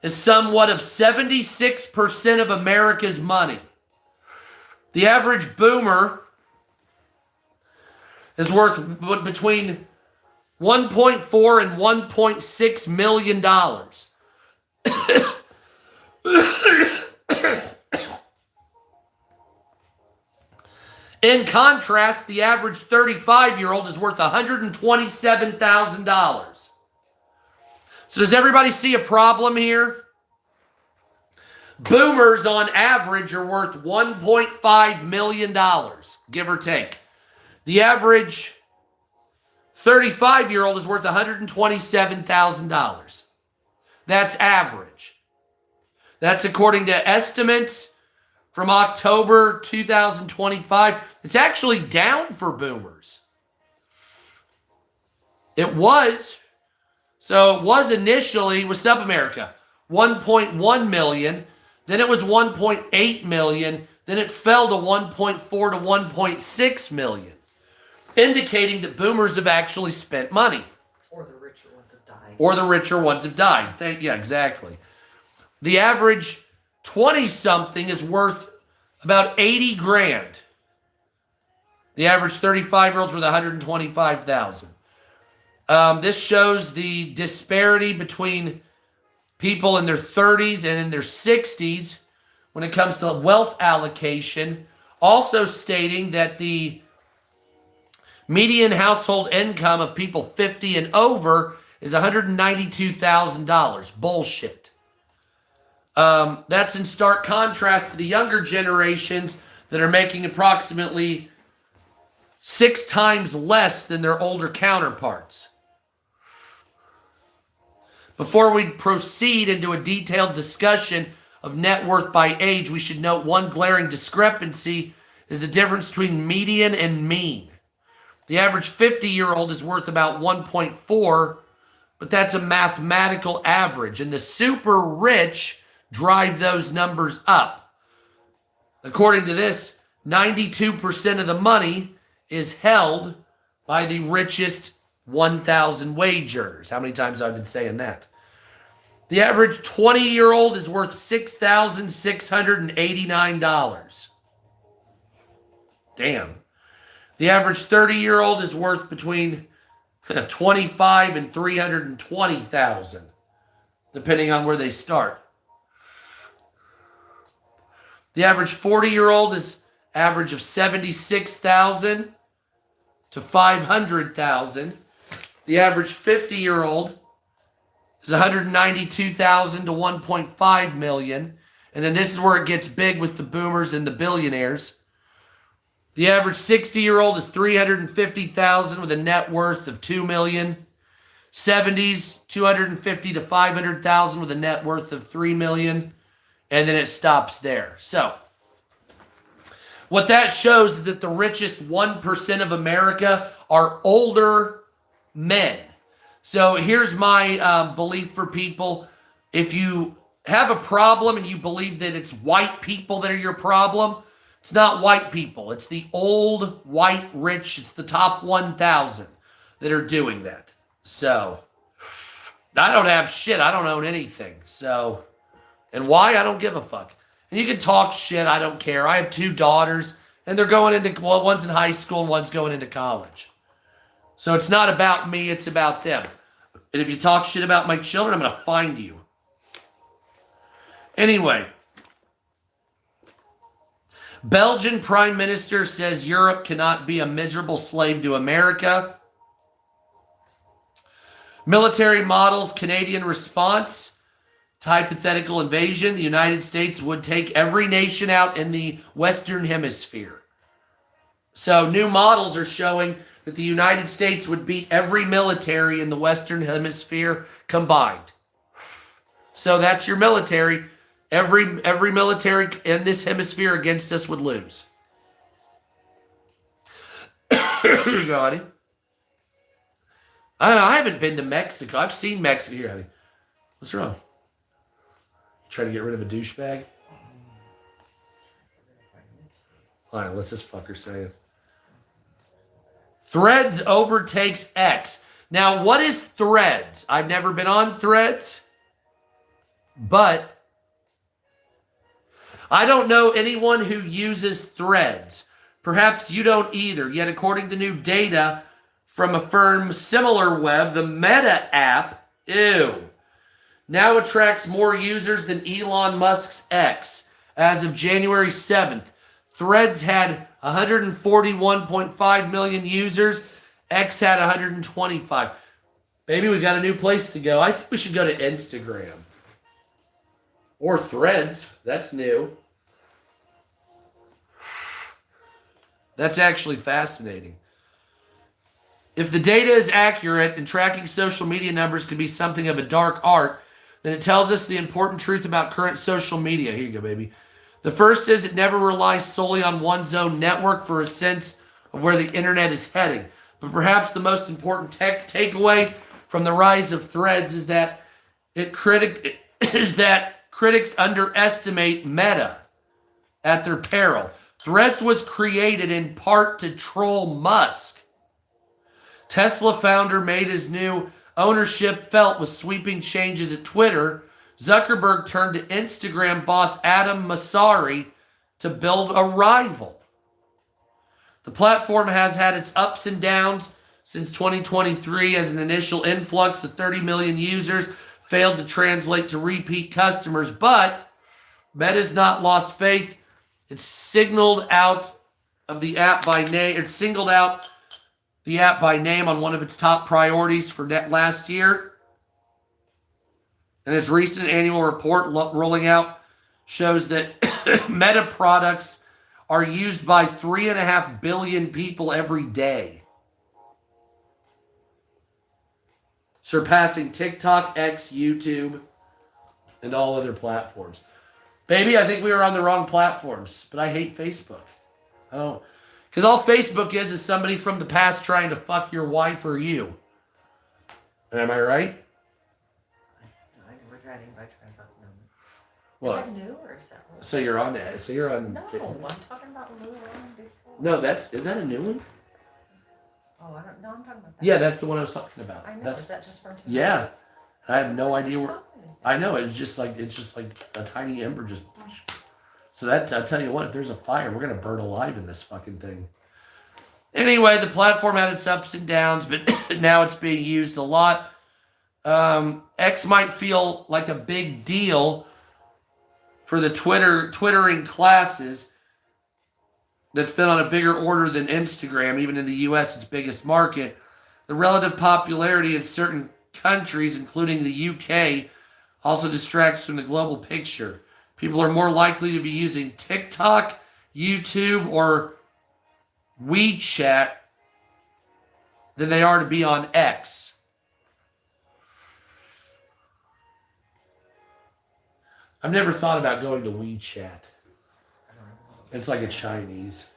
is somewhat of 76% of America's money. The average boomer is worth between $1.4 and $1.6 million. In contrast, the average 35-year-old is worth $127,000. So does everybody see a problem here? Boomers on average are worth $1.5 million, give or take. The average 35-year-old is worth $127,000. That's average. That's according to estimates from October 2025. It's actually down for boomers. It was initially, what's up, America? 1.1 million. Then it was 1.8 million. Then it fell to 1.4 to 1.6 million, indicating that boomers have actually spent money. Or the richer ones have died. Or the richer ones have died. Yeah, exactly. The average 20-something is worth about 80 grand. The average 35-year-old's worth 125,000. This shows the disparity between people in their 30s and in their 60s when it comes to wealth allocation. Also stating that the median household income of people 50 and over is $192,000. Bullshit. That's in stark contrast to the younger generations that are making approximately 6 times less than their older counterparts. Before we proceed into a detailed discussion of net worth by age, we should note one glaring discrepancy is the difference between median and mean. The average 50-year-old is worth about 1.4, but that's a mathematical average, and the super rich drive those numbers up. According to this, 92% of the money is held by the richest 1,000 wage earners. How many times have I been saying that? The average 20-year-old is worth $6,689. Damn. The average 30-year-old is worth between 25 and 320,000, depending on where they start. The average 40-year-old is average of 76,000 to 500,000. The average 50-year-old is 192,000 to 1.5 million. And then this is where it gets big with the boomers and the billionaires. The average 60-year-old is 350,000 with a net worth of 2 million. 70s, 250 to 500,000 with a net worth of 3 million. And then it stops there. So what that shows is that the richest 1% of America are older men. So here's my belief for people. If you have a problem and you believe that it's white people that are your problem, it's not white people. It's the old, white, rich. It's the top 1,000 that are doing that. So I don't have shit. I don't own anything. So, and why? I don't give a fuck. And you can talk shit. I don't care. I have 2 daughters, and they're going into, well, one's in high school and one's going into college. So it's not about me. It's about them. And if you talk shit about my children, I'm going to find you. Anyway. Belgian Prime Minister says Europe cannot be a miserable slave to America. Military models Canadian response to hypothetical invasion. The United States would take every nation out in the Western Hemisphere. So new models are showing that the United States would beat every military in the Western Hemisphere combined. So that's your military. Every military in this hemisphere against us would lose. Here you go, honey. I haven't been to Mexico. I've seen Mexico. Here, honey. What's wrong? Trying to get rid of a douchebag? All right, let's just fucker say it. Threads overtakes X. Now, what is Threads? I've never been on Threads, but I don't know anyone who uses Threads. Perhaps you don't either. Yet, according to new data from a firm SimilarWeb, the Meta app, now attracts more users than Elon Musk's X. As of January 7th, Threads had 141.5 million users. X had 125. Baby, we got a new place to go. I think we should go to Instagram. Or Threads. That's new. That's actually fascinating. If the data is accurate and tracking social media numbers can be something of a dark art, then it tells us the important truth about current social media. Here you go, baby. The first is it never relies solely on one's own network for a sense of where the internet is heading. But perhaps the most important takeaway from the rise of Threads is that critics underestimate Meta at their peril. Threads was created in part to troll Musk. Tesla founder made his new ownership felt with sweeping changes at Twitter. Zuckerberg turned to Instagram boss Adam Mosseri to build a rival. The platform has had its ups and downs since 2023 as an initial influx of 30 million users failed to translate to repeat customers, but Meta's not lost faith. It singled out the app by name on one of its top priorities for last year. And its recent annual report rolling out shows that Meta products are used by 3.5 billion people every day, surpassing TikTok, X, YouTube, and all other platforms. Baby, I think we were on the wrong platforms, but I hate Facebook. Oh, because all Facebook is somebody from the past trying to fuck your wife or you. Am I right? I'm regretting by trying to fuck them. What? Is that new or is that old? So you're on that. So you're on. No, I'm talking about a little one before. No, is that a new one? Oh, I don't know. I'm talking about that. Yeah, that's the one I was talking about. I know. That's, is that just from tonight? yeah. I have no idea It's where. fine. I know it's just like a tiny ember just. So that I'll tell you what, if there's a fire, we're gonna burn alive in this fucking thing. Anyway, the platform had its ups and downs, but now it's being used a lot. X might feel like a big deal for the Twittering classes. That's been on a bigger order than Instagram, even in the U.S., its biggest market. The relative popularity in certain countries, including the UK, also distracts from the global picture. People are more likely to be using TikTok, YouTube, or WeChat than they are to be on X. I've never thought about going to WeChat. It's like a Chinese.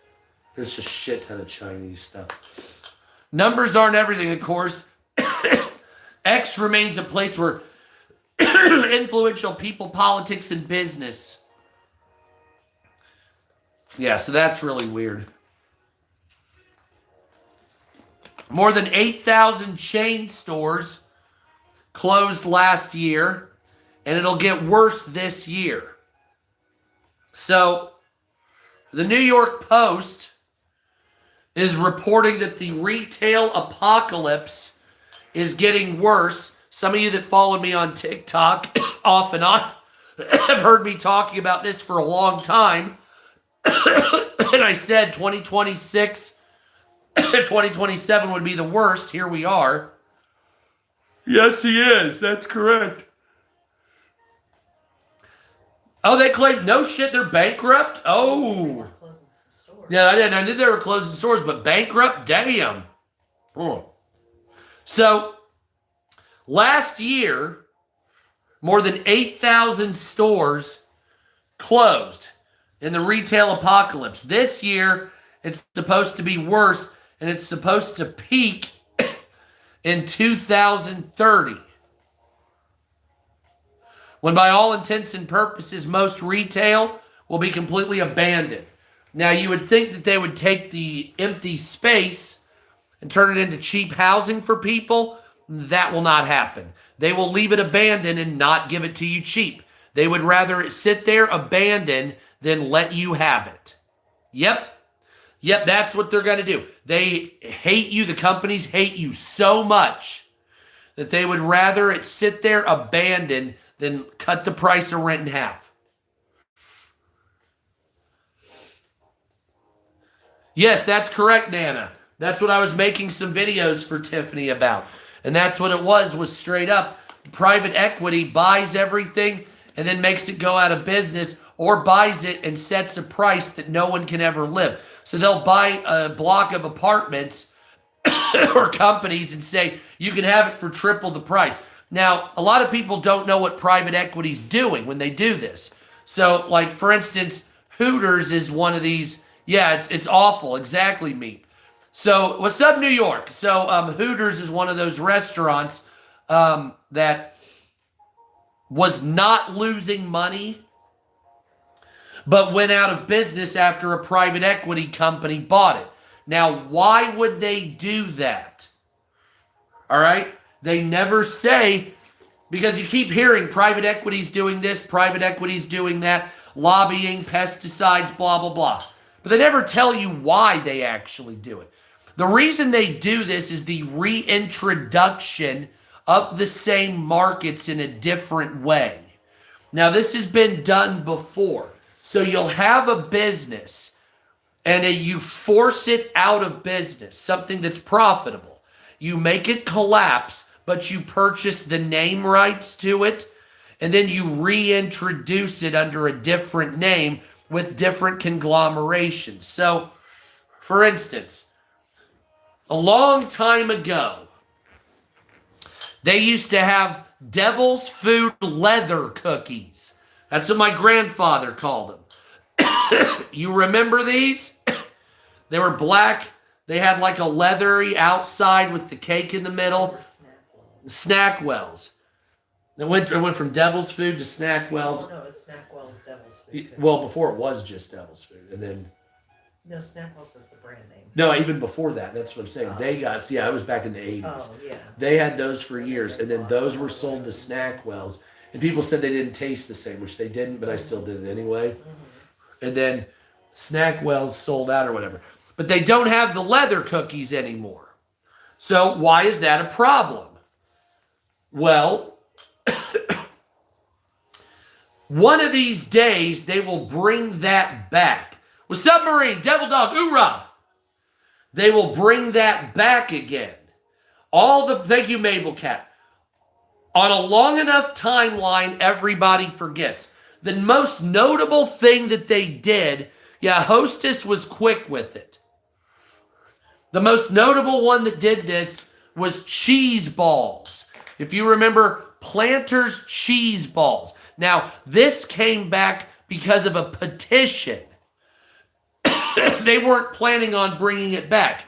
There's a shit ton of Chinese stuff. Numbers aren't everything, of course. X remains a place where influential people, politics, and business. Yeah, so that's really weird. More than 8,000 chain stores closed last year, and it'll get worse this year. So, the New York Post is reporting that the retail apocalypse is getting worse. Some of you that followed me on TikTok off and on have heard me talking about this for a long time. And I said 2026, 2027 would be the worst. Here we are. Yes, he is. That's correct. Oh, they claim, no shit, they're bankrupt? Oh. They were closing some stores. Yeah, I knew they were closing stores, but bankrupt? Damn. Oh. So, last year, more than 8,000 stores closed in the retail apocalypse. This year, it's supposed to be worse, and it's supposed to peak in 2030. When by all intents and purposes, most retail will be completely abandoned. Now, you would think that they would take the empty space and turn it into cheap housing for people. That will not happen. They will leave it abandoned and not give it to you cheap. They would rather it sit there abandoned than let you have it. Yep. Yep, that's what they're going to do. They hate you. The companies hate you so much that they would rather it sit there abandoned than cut the price of rent in half. Yes, that's correct, Nana. That's what I was making some videos for Tiffany about. And that's what it was straight up. Private equity buys everything and then makes it go out of business, or buys it and sets a price that no one can ever live. So they'll buy a block of apartments or companies and say, you can have it for triple the price. Now, a lot of people don't know what private equity is doing when they do this. So, like, for instance, Hooters is one of these. Yeah, it's awful. Exactly, Meep. So, what's up, New York? So, Hooters is one of those restaurants that was not losing money, but went out of business after a private equity company bought it. Now, why would they do that? All right? They never say, because you keep hearing private equity's doing this, private equity's doing that, lobbying, pesticides, blah, blah, blah. But they never tell you why they actually do it. The reason they do this is the reintroduction of the same markets in a different way. Now, this has been done before. So you'll have a business and you force it out of business, something that's profitable. You make it collapse, but you purchase the name rights to it, and then you reintroduce it under a different name with different conglomerations. So, for instance, a long time ago, they used to have Devil's Food leather cookies. That's what my grandfather called them. You remember these? They were black. They had like a leathery outside with the cake in the middle. Snackwells. It went from Devil's Food to Snackwells. Oh, no, it's Snackwell's Devil's Food. Well, before it was just Devil's Food, and then. No, Snackwell's was the brand name. No, even before that. That's what I'm saying. Oh. They got, it was back in the 80s. Oh, yeah. They had those for years, and then those were sold to Snackwells. And people said they didn't taste the same, which they didn't, but I still did it anyway. Mm-hmm. And then Snackwells sold out or whatever. But they don't have the leather cookies anymore. So why is that a problem? Well, one of these days they will bring that back. With Submarine, Devil Dog, hoorah! They will bring that back again. Thank you, Mabel Cat. On a long enough timeline, everybody forgets. The most notable thing that they did, Hostess was quick with it. The most notable one that did this was cheese balls. If you remember, Planters cheese balls. Now, this came back because of a petition. They weren't planning on bringing it back.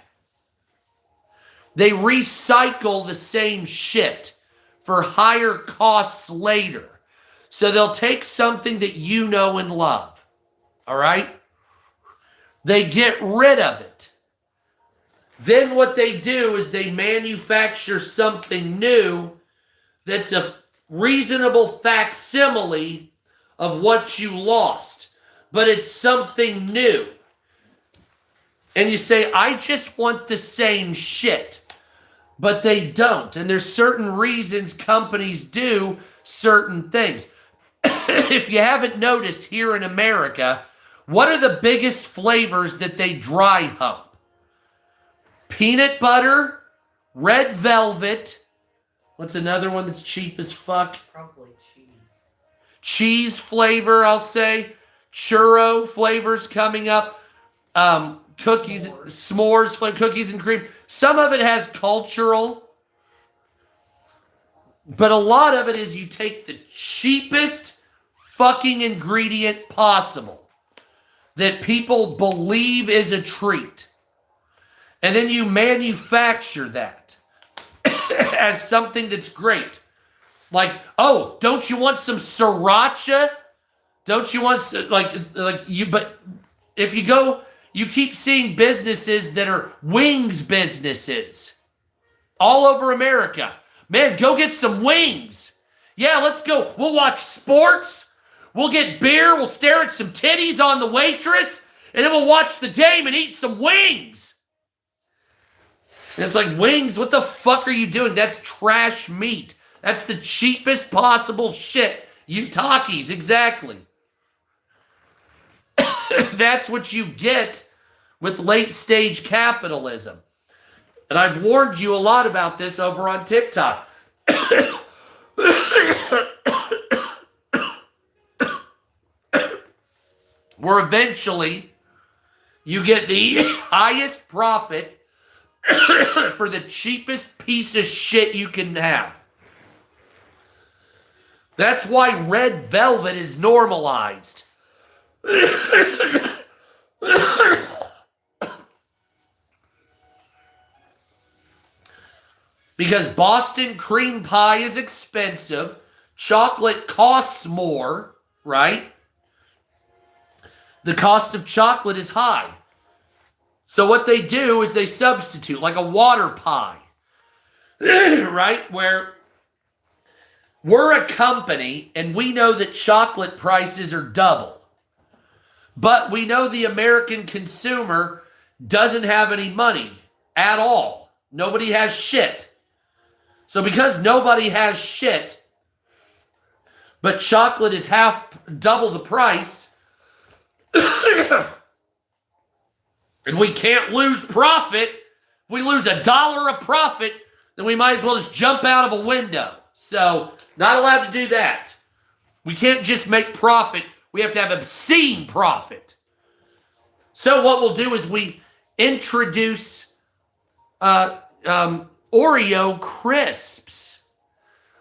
They recycle the same shit for higher costs later. So they'll take something that you know and love. All right? They get rid of it. Then what they do is they manufacture something new that's a reasonable facsimile of what you lost. But it's something new. And you say, I just want the same shit. But they don't. And there's certain reasons companies do certain things. If you haven't noticed here in America, what are the biggest flavors that they dry hump? Peanut butter, red velvet. What's another one that's cheap as fuck? Probably cheese. Cheese flavor, I'll say. Churro flavors coming up. Cookies, s'mores, cookies and cream. Some of it has cultural. But a lot of it is you take the cheapest fucking ingredient possible that people believe is a treat. And then you manufacture that as something that's great. Like, oh, don't you want some sriracha? Don't you want, but if you go, you keep seeing businesses that are wings businesses all over America. Man, go get some wings. Yeah, let's go. We'll watch sports. We'll get beer, we'll stare at some titties on the waitress, and then we'll watch the game and eat some wings. And it's like, wings? What the fuck are you doing? That's trash meat. That's the cheapest possible shit. Takis, exactly. That's what you get with late-stage capitalism. And I've warned you a lot about this over on TikTok. Where eventually you get the highest profit for the cheapest piece of shit you can have. That's why red velvet is normalized. Because Boston cream pie is expensive, chocolate costs more, right? The cost of chocolate is high. So what they do is they substitute, like a water pie, right? Where we're a company and we know that chocolate prices are double. But we know the American consumer doesn't have any money at all. Nobody has shit. So because nobody has shit, but chocolate is double the price, and we can't lose profit. If we lose $1 of profit, then we might as well just jump out of a window. So, not allowed to do that. We can't just make profit. We have to have obscene profit. So what we'll do is we introduce Oreo crisps.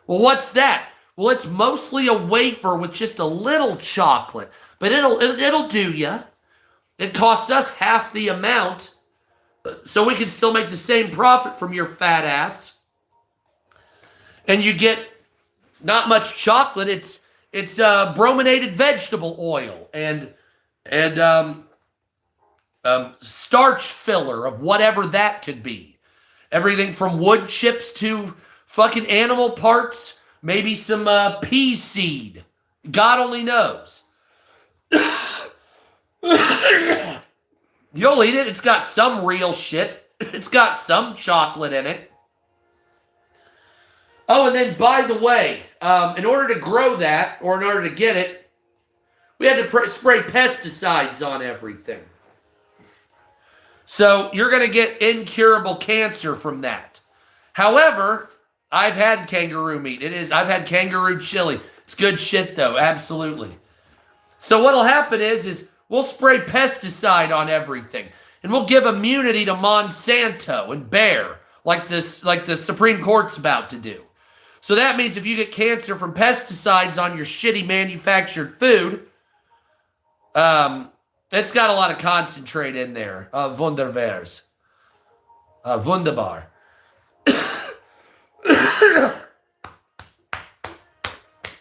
Well, what's that? Well, it's mostly a wafer with just a little chocolate, but it'll do ya. It costs us half the amount, so we can still make the same profit from your fat ass. And you get not much chocolate. It's brominated vegetable oil and starch filler of whatever that could be. Everything from wood chips to fucking animal parts, maybe some pea seed. God only knows. You'll eat it. It's got some real shit. It's got some chocolate in it. Oh, and then, by the way, in order to grow that, or in order to get it, we had to spray pesticides on everything. So you're going to get incurable cancer from that. However, I've had kangaroo meat. I've had kangaroo chili. It's good shit, though. Absolutely. So what'll happen is we'll spray pesticide on everything, and we'll give immunity to Monsanto and Bayer, like the Supreme Court's about to do. So that means if you get cancer from pesticides on your shitty manufactured food, it's got a lot of concentrate in there. Wunderwers. Wunderbar.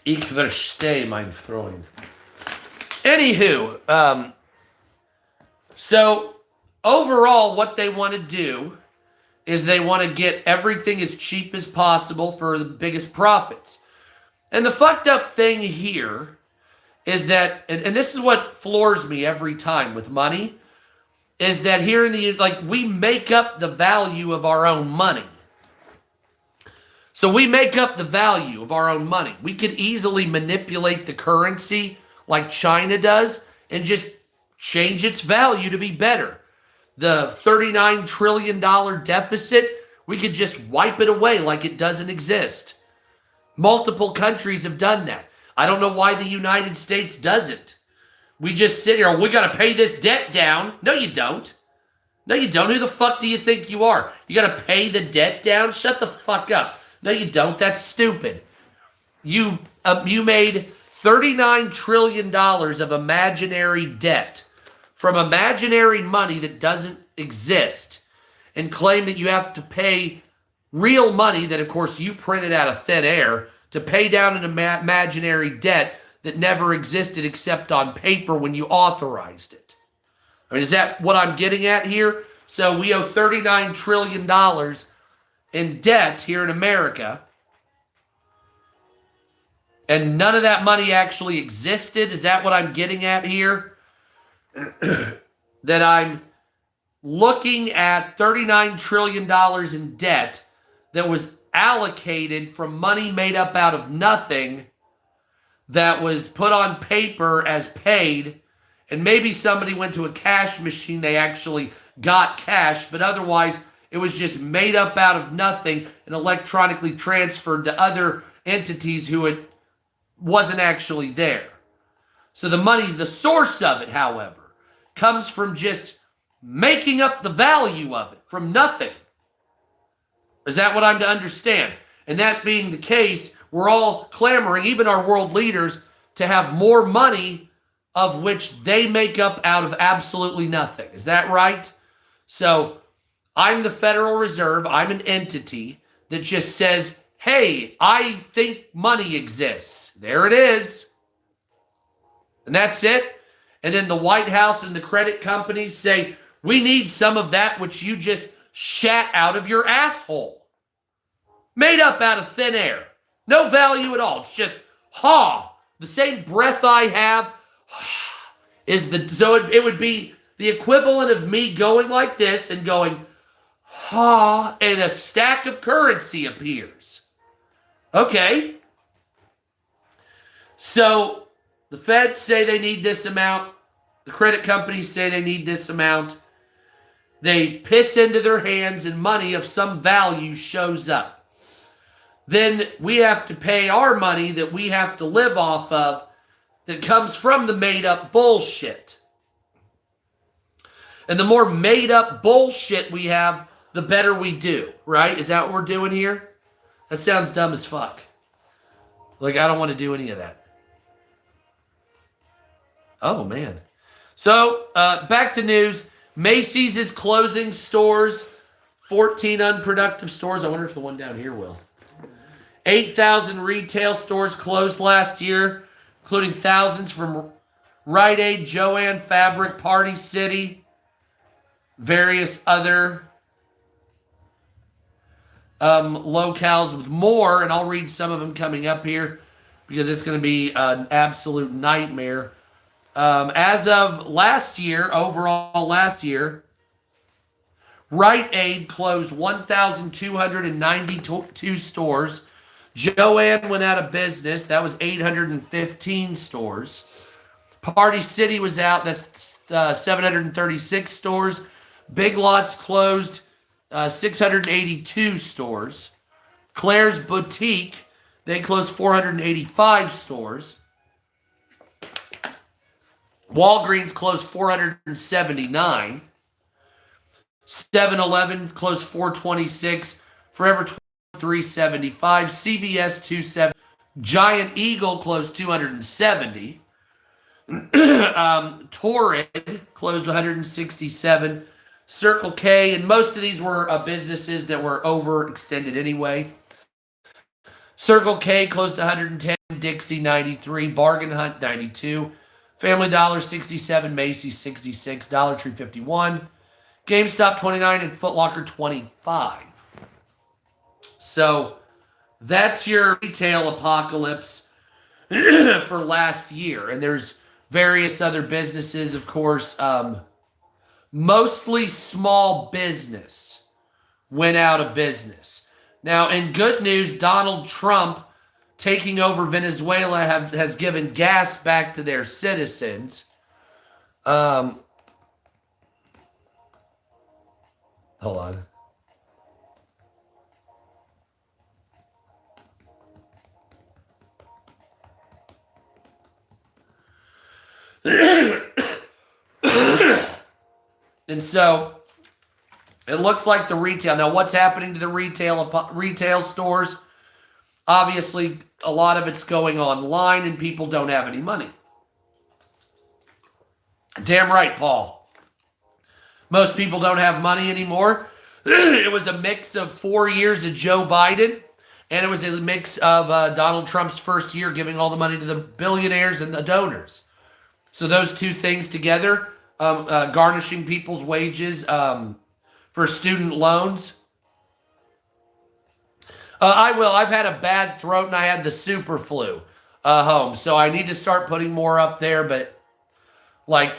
Ich verstehe, mein Freund. Anywho, so overall what they want to do is they want to get everything as cheap as possible for the biggest profits. And the fucked up thing here is that, and this is what floors me every time with money, is that here in the, we make up the value of our own money. So we make up the value of our own money. We could easily manipulate the currency like China does and just change its value to be better. The $39 trillion deficit, we could just wipe it away like it doesn't exist. Multiple countries have done that. I don't know why the United States doesn't. We just sit here, we got to pay this debt down. No, you don't. No, you don't. Who the fuck do you think you are? You got to pay the debt down? Shut the fuck up. No, you don't. That's stupid. You made $39 trillion of imaginary debt from imaginary money that doesn't exist and claim that you have to pay real money that, of course, you printed out of thin air to pay down an imaginary debt that never existed except on paper when you authorized it. I mean, is that what I'm getting at here? So we owe $39 trillion in debt here in America. and none of that money actually existed. Is that what I'm getting at here? That I'm looking at $39 trillion in debt that was allocated from money made up out of nothing that was put on paper as paid, and maybe somebody went to a cash machine, they actually got cash, but otherwise it was just made up out of nothing and electronically transferred to other entities who it wasn't actually there. So the money, the source of it, however, comes from just making up the value of it from nothing. Is that what I'm to understand? And that being the case, we're all clamoring, even our world leaders, to have more money of which they make up out of absolutely nothing. Is that right? So I'm the Federal Reserve. I'm an entity that just says, hey, I think money exists. There it is. And that's it. And then the White House and the credit companies say, we need some of that which you just shat out of your asshole. Made up out of thin air. No value at all. It's just, the same breath I have is the, so it would be the equivalent of me going like this and going, and a stack of currency appears. Okay. So the feds say they need this amount. The credit companies say they need this amount. They piss into their hands and money of some value shows up. Then we have to pay our money that we have to live off of that comes from the made up bullshit. And the more made up bullshit we have, the better we do, right? Is that what we're doing here? That sounds dumb as fuck. Like, I don't want to do any of that. Oh, man. So, back to news. Macy's is closing stores. 14 unproductive stores. I wonder if the one down here will. 8,000 retail stores closed last year, including thousands from Rite Aid, Joann Fabric, Party City, various other locales with more, and I'll read some of them coming up here because it's going to be an absolute nightmare. As of last year, overall last year, Rite Aid closed 1,292 stores. Joann went out of business. That was 815 stores. Party City was out. That's 736 stores. Big Lots closed 682 stores. Claire's Boutique, they closed 485 stores. Walgreens closed 479. 7-Eleven closed 426. Forever 375. CVS 270. Giant Eagle closed 270. Torrid closed 167. Circle K, and most of these were businesses that were overextended anyway. Circle K closed 110. Dixie 93. Bargain Hunt 92. Family Dollar 67. Macy's 66. Dollar Tree 51. GameStop 29 and Foot Locker 25. So that's your retail apocalypse for last year. And there's various other businesses, of course. Mostly small business went out of business. Now, in good news, Donald Trump taking over Venezuela has given gas back to their citizens. Hold on. And so it looks like the retail. Now, what's happening to the retail stores? Obviously, a lot of it's going online and people don't have any money. Damn right, Paul. Most people don't have money anymore. It was a mix of 4 years of Joe Biden, and it was a mix of Donald Trump's first year giving all the money to the billionaires and the donors. So those two things together, garnishing people's wages for student loans. I've had a bad throat and I had the super flu. home. So I need to start putting more up there. But like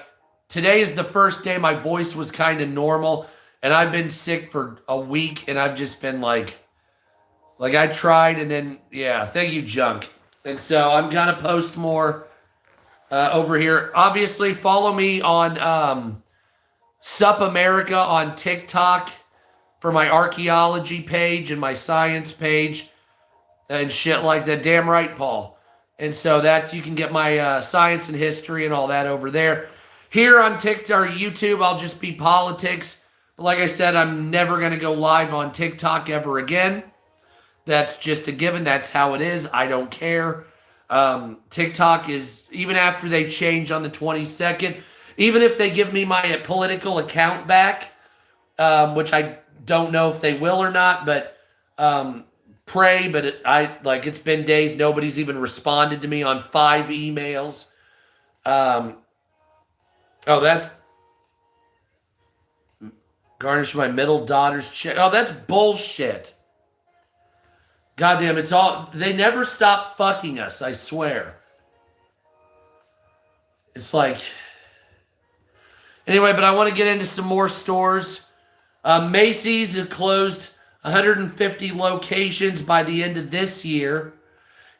today is the first day my voice was kind of normal. And I've been sick for a week. And I've just been like I tried. And then, yeah, thank you, Junk. And so I'm going to post more over here. Obviously, follow me on Sup America on TikTok for my archaeology page and my science page and shit like that. Damn right, Paul. And so you can get my science and history and all that over there. Here on TikTok or YouTube, I'll just be politics. But like I said, I'm never going to go live on TikTok ever again. That's just a given. That's how it is. I don't care. TikTok is, even after they change on the 22nd, even if they give me my political account back, which I don't know if they will or not, but pray. But it's been days. Nobody's even responded to me on 5 emails. That's garnish my middle daughter's check. Oh, that's bullshit. Goddamn, they never stop fucking us, I swear. It's like, anyway, but I want to get into some more stores. Macy's has closed 150 locations by the end of this year.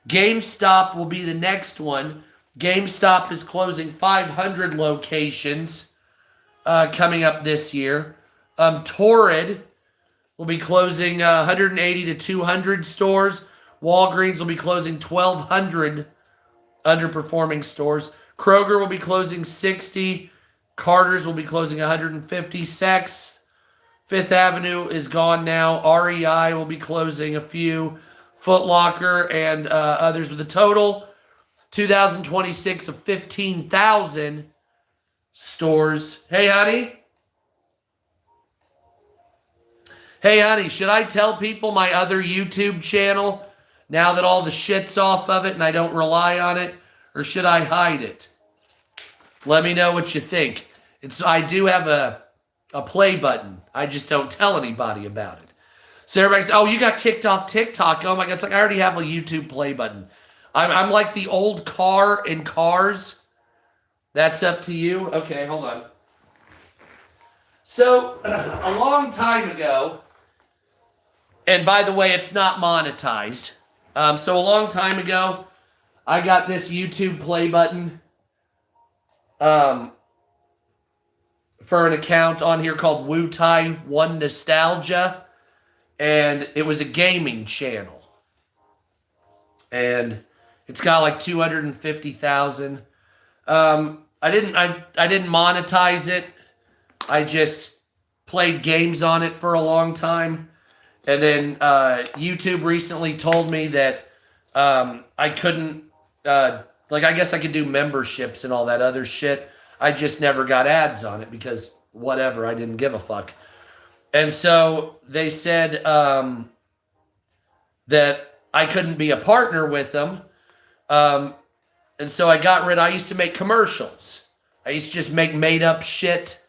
GameStop will be the next one. GameStop is closing 500 locations coming up this year. Torrid will be closing 180 to 200 stores. Walgreens will be closing 1,200 underperforming stores. Kroger will be closing 60. Carter's will be closing 150. Saks Fifth Avenue is gone now. REI will be closing a few. Foot Locker and others with a total 2026 of 15,000 stores. Hey, honey. Hey, honey, should I tell people my other YouTube channel now that all the shit's off of it and I don't rely on it? Or should I hide it? Let me know what you think. I do have a play button. I just don't tell anybody about it. So everybody says, oh, you got kicked off TikTok. Oh, my God. It's like I already have a YouTube play button. I'm like the old car in Cars. That's up to you. Okay, hold on. So a long time ago, and by the way, it's not monetized. So a long time ago, I got this YouTube play button for an account on here called Wu Tai One Nostalgia. And it was a gaming channel. And it's got like 250,000. I didn't monetize it. I just played games on it for a long time. And then YouTube recently told me that I couldn't, I guess I could do memberships and all that other shit. I just never got ads on it because whatever, I didn't give a fuck. And so they said that I couldn't be a partner with them. And so I used to make commercials. I used to just make made up shit.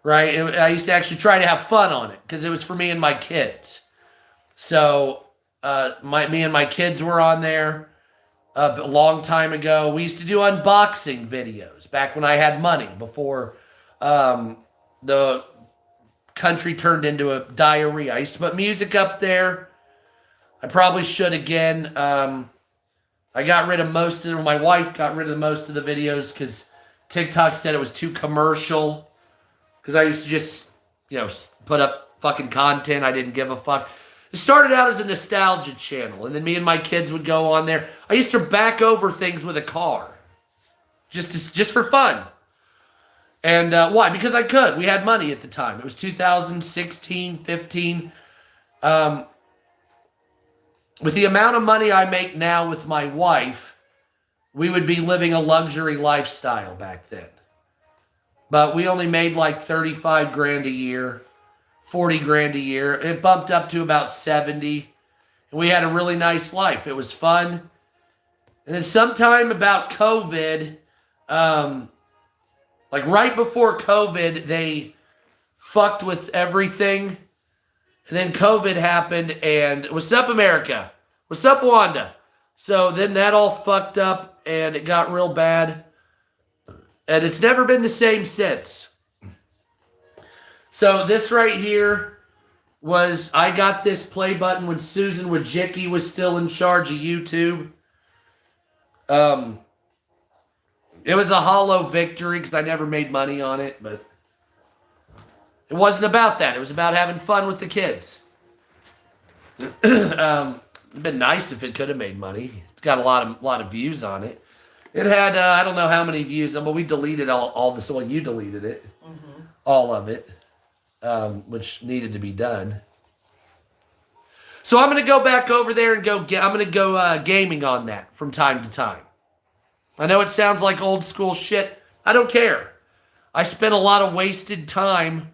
Right? I used to actually try to have fun on it because it was for me and my kids. So me and my kids were on there a long time ago. We used to do unboxing videos back when I had money before the country turned into a diarrhea. I used to put music up there. I probably should again. I got rid of most of them. My wife got rid of most of the videos because TikTok said it was too commercial. Because I used to just, put up fucking content. I didn't give a fuck. It started out as a nostalgia channel. And then me and my kids would go on there. I used to back over things with a car. Just for fun. And why? Because I could. We had money at the time. It was 2016, 15. With the amount of money I make now with my wife, we would be living a luxury lifestyle back then. But we only made like 35 grand a year, 40 grand a year. It bumped up to about 70. And we had a really nice life. It was fun. And then sometime about COVID, like right before COVID, they fucked with everything. And then COVID happened and what's up, America? What's up, Wanda? So then that all fucked up and it got real bad. And it's never been the same since. So this right here was, I got this play button when Susan Wojcicki was still in charge of YouTube. It was a hollow victory because I never made money on it, but it wasn't about that. It was about having fun with the kids. It'd been nice if it could have made money. It's got a lot of views on it. It had, I don't know how many views, but we deleted all this. Well, you deleted it. Mm-hmm. All of it, which needed to be done. So I'm going to go back over there and I'm going to go gaming on that from time to time. I know it sounds like old school shit. I don't care. I spent a lot of wasted time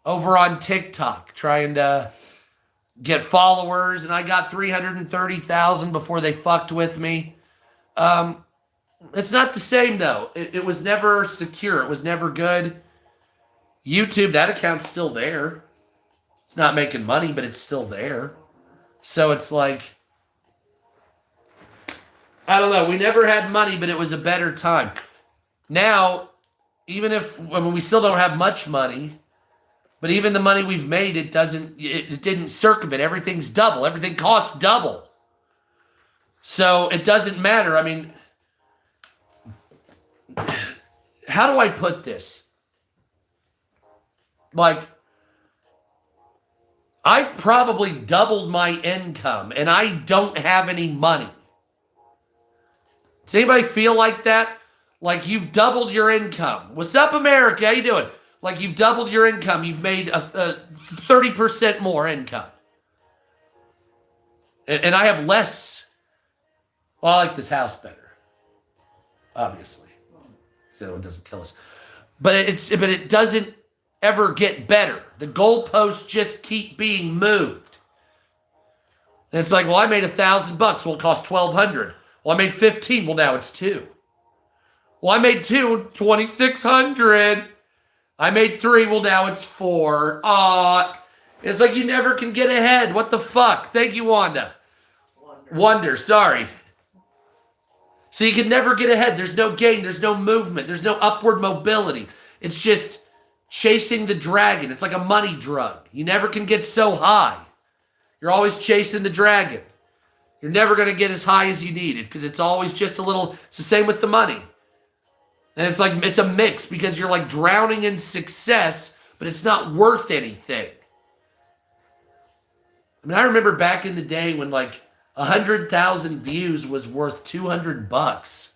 over on TikTok trying to get followers, and I got 330,000 before they fucked with me. It's not the same, though. It was never secure. It was never good. YouTube, that account's still there. It's not making money, but it's still there. So it's like, I don't know. We never had money, but it was a better time. Now, even we still don't have much money, but even the money we've made, it didn't circumvent. Everything's double. Everything costs double. So it doesn't matter. I mean, how do I put this? Like, I probably doubled my income and I don't have any money. Does anybody feel like that? Like you've doubled your income. What's up, America? How you doing? Like you've doubled your income. You've made a 30% more income. And I have less. Well, I like this house better. Obviously. So that one doesn't kill us. But it doesn't ever get better. The goalposts just keep being moved. And it's like, well, I made $1,000. Well, it cost $1,200. Well, I made 15. Well, now it's 2. Well, I made 2, 2,600. I made 3. Well, now it's 4. It's like you never can get ahead. What the fuck? Thank you, Wanda. Wonder, sorry. So you can never get ahead. There's no gain. There's no movement. There's no upward mobility. It's just chasing the dragon. It's like a money drug. You never can get so high. You're always chasing the dragon. You're never going to get as high as you need it because it's always just a little. It's the same with the money. And it's like, it's a mix because you're like drowning in success, but it's not worth anything. I mean, I remember back in the day when like 100,000 views was worth $200.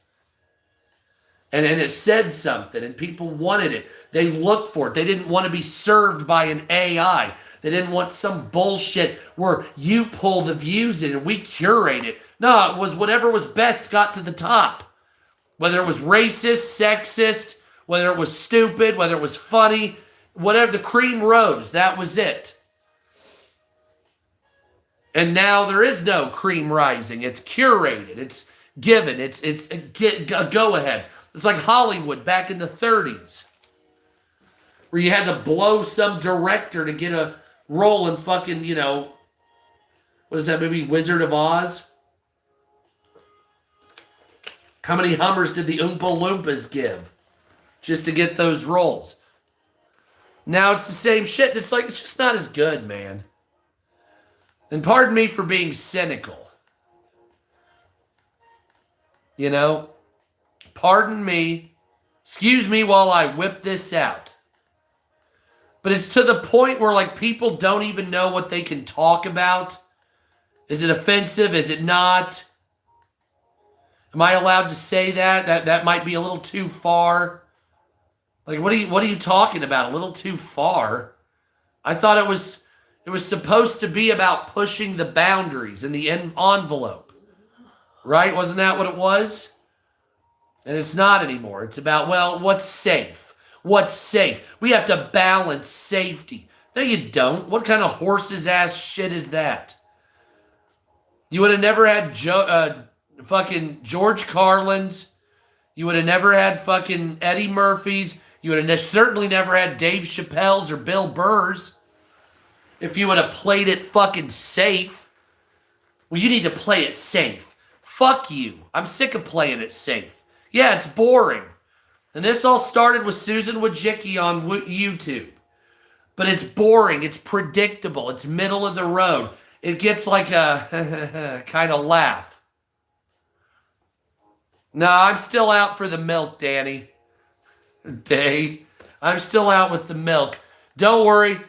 And it said something and people wanted it. They looked for it. They didn't want to be served by an AI. They didn't want some bullshit where you pull the views in and we curate it. No, it was whatever was best got to the top. Whether it was racist, sexist, whether it was stupid, whether it was funny, whatever, the cream rose, that was it. And now there is no cream rising. It's curated. It's given. It's a go-ahead. It's like Hollywood back in the 30s. Where you had to blow some director to get a role in fucking, what is that movie, Wizard of Oz? How many Hummers did the Oompa Loompas give just to get those roles? Now it's the same shit. It's like, it's just not as good, man. And pardon me for being cynical. Pardon me. Excuse me while I whip this out. But it's to the point where like people don't even know what they can talk about. Is it offensive? Is it not? Am I allowed to say that? That might be a little too far. Like, what are you talking about? A little too far? I thought it was supposed to be about pushing the boundaries and the envelope. Right? Wasn't that what it was? And it's not anymore. It's about, well, what's safe? What's safe? We have to balance safety. No, you don't. What kind of horse's ass shit is that? You would have never had fucking George Carlin's. You would have never had fucking Eddie Murphy's. You would have certainly never had Dave Chappelle's or Bill Burr's if you would have played it fucking safe. Well, you need to play it safe. Fuck you. I'm sick of playing it safe. Yeah, it's boring. And this all started with Susan Wojcicki on YouTube. But it's boring. It's predictable. It's middle of the road. It gets like a kind of laugh. No, I'm still out for the milk, Danny. Day. I'm still out with the milk. Don't worry.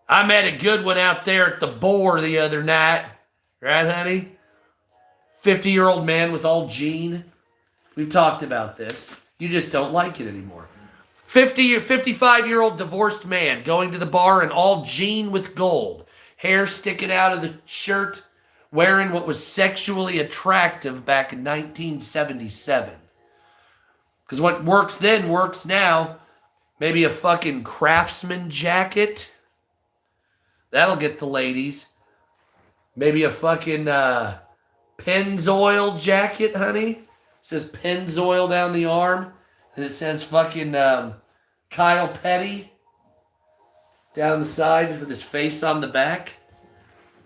I met a good one out there at the Boar the other night. Right, honey? 50-year-old man with all gene. We've talked about this. You just don't like it anymore. 55-year-old divorced man going to the bar in all jean with gold. Hair sticking out of the shirt. Wearing what was sexually attractive back in 1977. Because what works then works now. Maybe a fucking Craftsman jacket. That'll get the ladies. Maybe a fucking Pennzoil jacket, honey. It says Pennzoil down the arm. And it says fucking Kyle Petty down the side with his face on the back.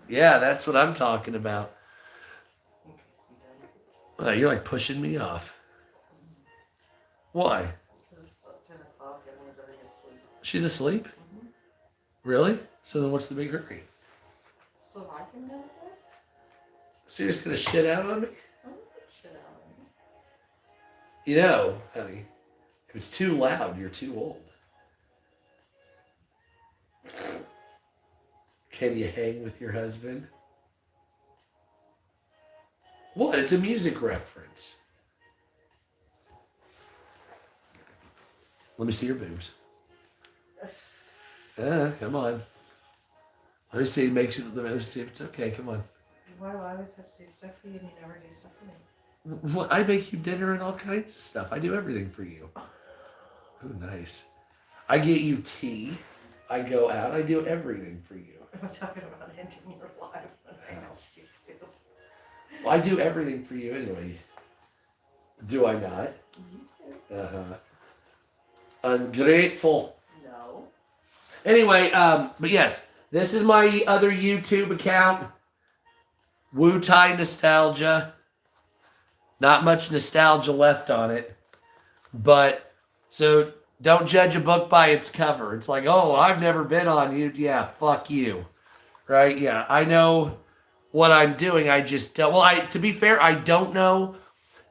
Yeah, that's what I'm talking about. Oh, you're like pushing me off. Why? It's 10 o'clock, everyone's already asleep. She's asleep? Mm-hmm. Really? So then what's the big hurry? So I can go there? So you're just going to shit out on me? I'm not gonna shit out on you. You know, honey, if it's too loud, you're too old. Can you hang with your husband? What? It's a music reference. Let me see your boobs. Come on. Let me see. Let me see if it's okay. Come on. Why do I always have to do stuff for you and you never do stuff for me? Well, I make you dinner and all kinds of stuff. I do everything for you. Oh, nice. I get you tea. I go out. I do everything for you. I'm talking about ending your life when I asked you to. Well, I do everything for you anyway. Do I not? You do. Uh-huh. Ungrateful. No. Anyway, but yes, this is my other YouTube account. Wu Tai Nostalgia. Not much nostalgia left on it. But, so don't judge a book by its cover. It's like, oh, I've never been on YouTube. Yeah, fuck you. Right? Yeah, I know what I'm doing. I just don't. Well, to be fair, I don't know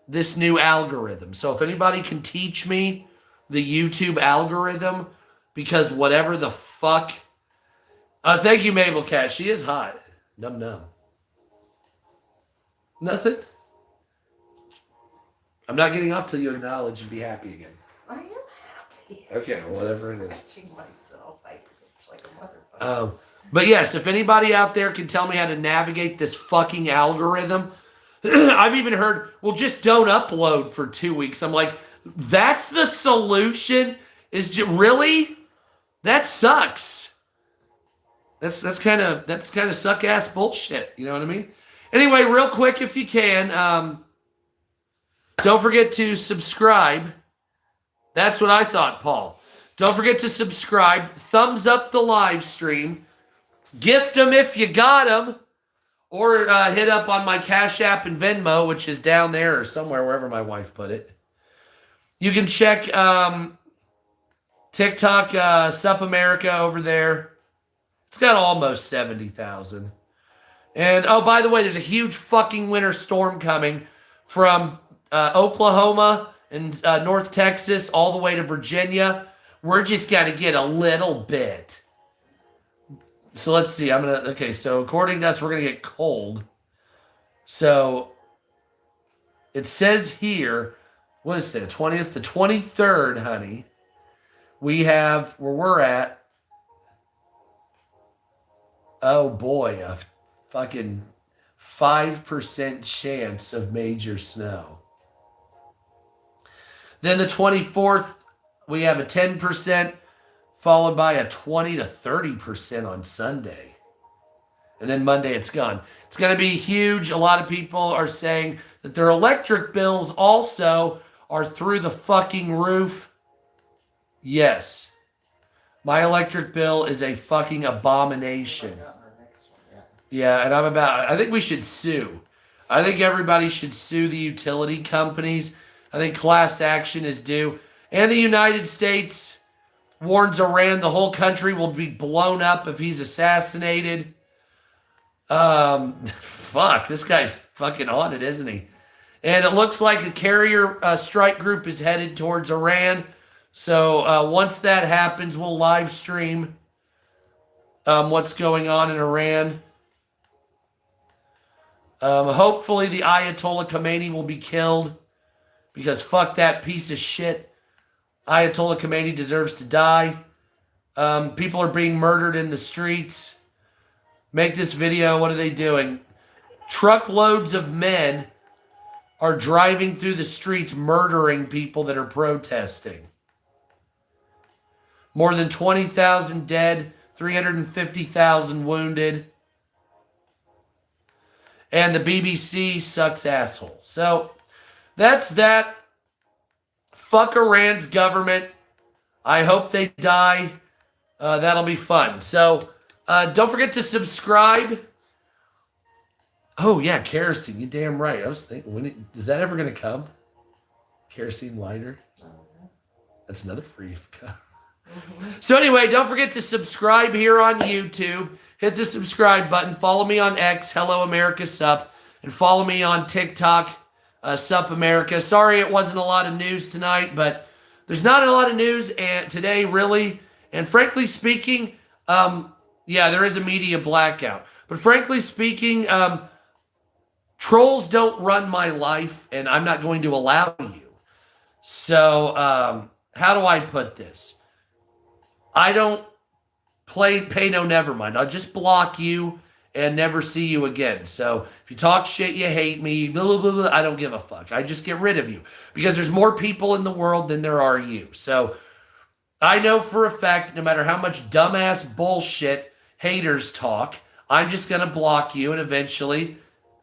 this new algorithm. So if anybody can teach me the YouTube algorithm, because whatever the fuck. Thank you, Mabel Cat. She is hot. Num num. Nothing? I'm not getting off till you acknowledge and be happy again. I am happy. Okay, well, whatever it is. Scratching myself. I feel like a motherfucker. But yes, if anybody out there can tell me how to navigate this fucking algorithm, I've even heard, well, just don't upload for 2 weeks. I'm like, that's the solution? Really? That sucks. That's kind of suck ass bullshit. You know what I mean? Anyway, real quick, if you can, don't forget to subscribe. That's what I thought, Paul. Don't forget to subscribe. Thumbs up the live stream. Gift them if you got them. Or hit up on my Cash App and Venmo, which is down there or somewhere, wherever my wife put it. You can check TikTok, Sup America over there. It's got almost 70,000. And, oh, by the way, there's a huge fucking winter storm coming from Oklahoma and North Texas all the way to Virginia. We're just going to get a little bit. So let's see. Okay, so according to us, we're going to get cold. So it says here, what is it, 20th, the 23rd, honey. We have, where we're at, oh boy, a fucking 5% chance of major snow. Then the 24th, we have a 10%, followed by a 20 to 30% on Sunday. And then Monday, it's gone. It's going to be huge. A lot of people are saying that their electric bills also are through the fucking roof. Yes. My electric bill is a fucking abomination. Yeah, and I think we should sue. I think everybody should sue the utility companies. I think class action is due. And the United States warns Iran the whole country will be blown up if he's assassinated. Fuck, this guy's fucking on it, isn't he? And it looks like a carrier strike group is headed towards Iran. So once that happens, we'll live stream what's going on in Iran. Hopefully the Ayatollah Khomeini will be killed, because fuck that piece of shit. Ayatollah Khomeini deserves to die. People are being murdered in the streets. Make this video. What are they doing? Truckloads of men are driving through the streets murdering people that are protesting. More than 20,000 dead, 350,000 wounded. And the BBC sucks asshole. So that's that. Fuck Iran's government. I hope they die. That'll be fun. So don't forget to subscribe. Oh, yeah, kerosene. You're damn right. I was thinking, is that ever going to come? Kerosene lighter? That's another free cup. So anyway, don't forget to subscribe here on YouTube. Hit the subscribe button. Follow me on X, Hello America Sup. And follow me on TikTok, Sup America. Sorry it wasn't a lot of news tonight, but there's not a lot of news today, really. And frankly speaking, yeah, there is a media blackout. But frankly speaking, trolls don't run my life, and I'm not going to allow you. So how do I put this? I don't pay no never mind. I'll just block you and never see you again. So if you talk shit, you hate me, blah, blah, blah, blah, I don't give a fuck. I just get rid of you, because there's more people in the world than there are you. So I know for a fact, no matter how much dumbass bullshit haters talk, I'm just going to block you, and eventually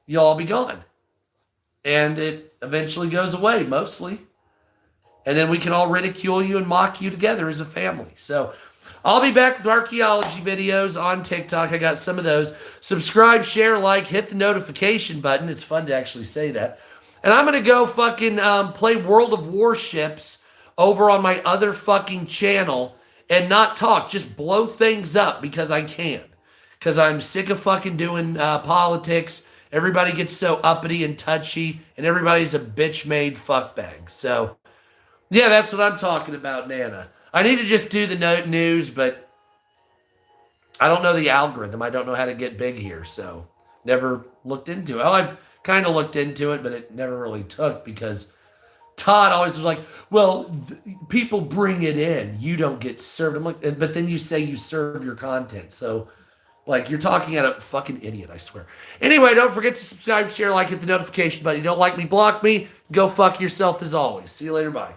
you'll all be gone. And it eventually goes away, mostly. And then we can all ridicule you and mock you together as a family. So I'll be back with archaeology videos on TikTok. I got some of those. Subscribe, share, like, hit the notification button. It's fun to actually say that. And I'm going to go fucking play World of Warships over on my other fucking channel and not talk. Just blow things up because I can. Because I'm sick of fucking doing politics. Everybody gets so uppity and touchy, and everybody's a bitch-made fuckbag. So yeah, that's what I'm talking about, Nana. I need to just do the news, but I don't know the algorithm. I don't know how to get big here, so never looked into it. Oh, I've kind of looked into it, but it never really took, because Todd always was like, well, people bring it in. You don't get served. I'm like, but then you say you serve your content. So, like, you're talking at a fucking idiot, I swear. Anyway, don't forget to subscribe, share, like, hit the notification button. You don't like me, block me. Go fuck yourself as always. See you later. Bye.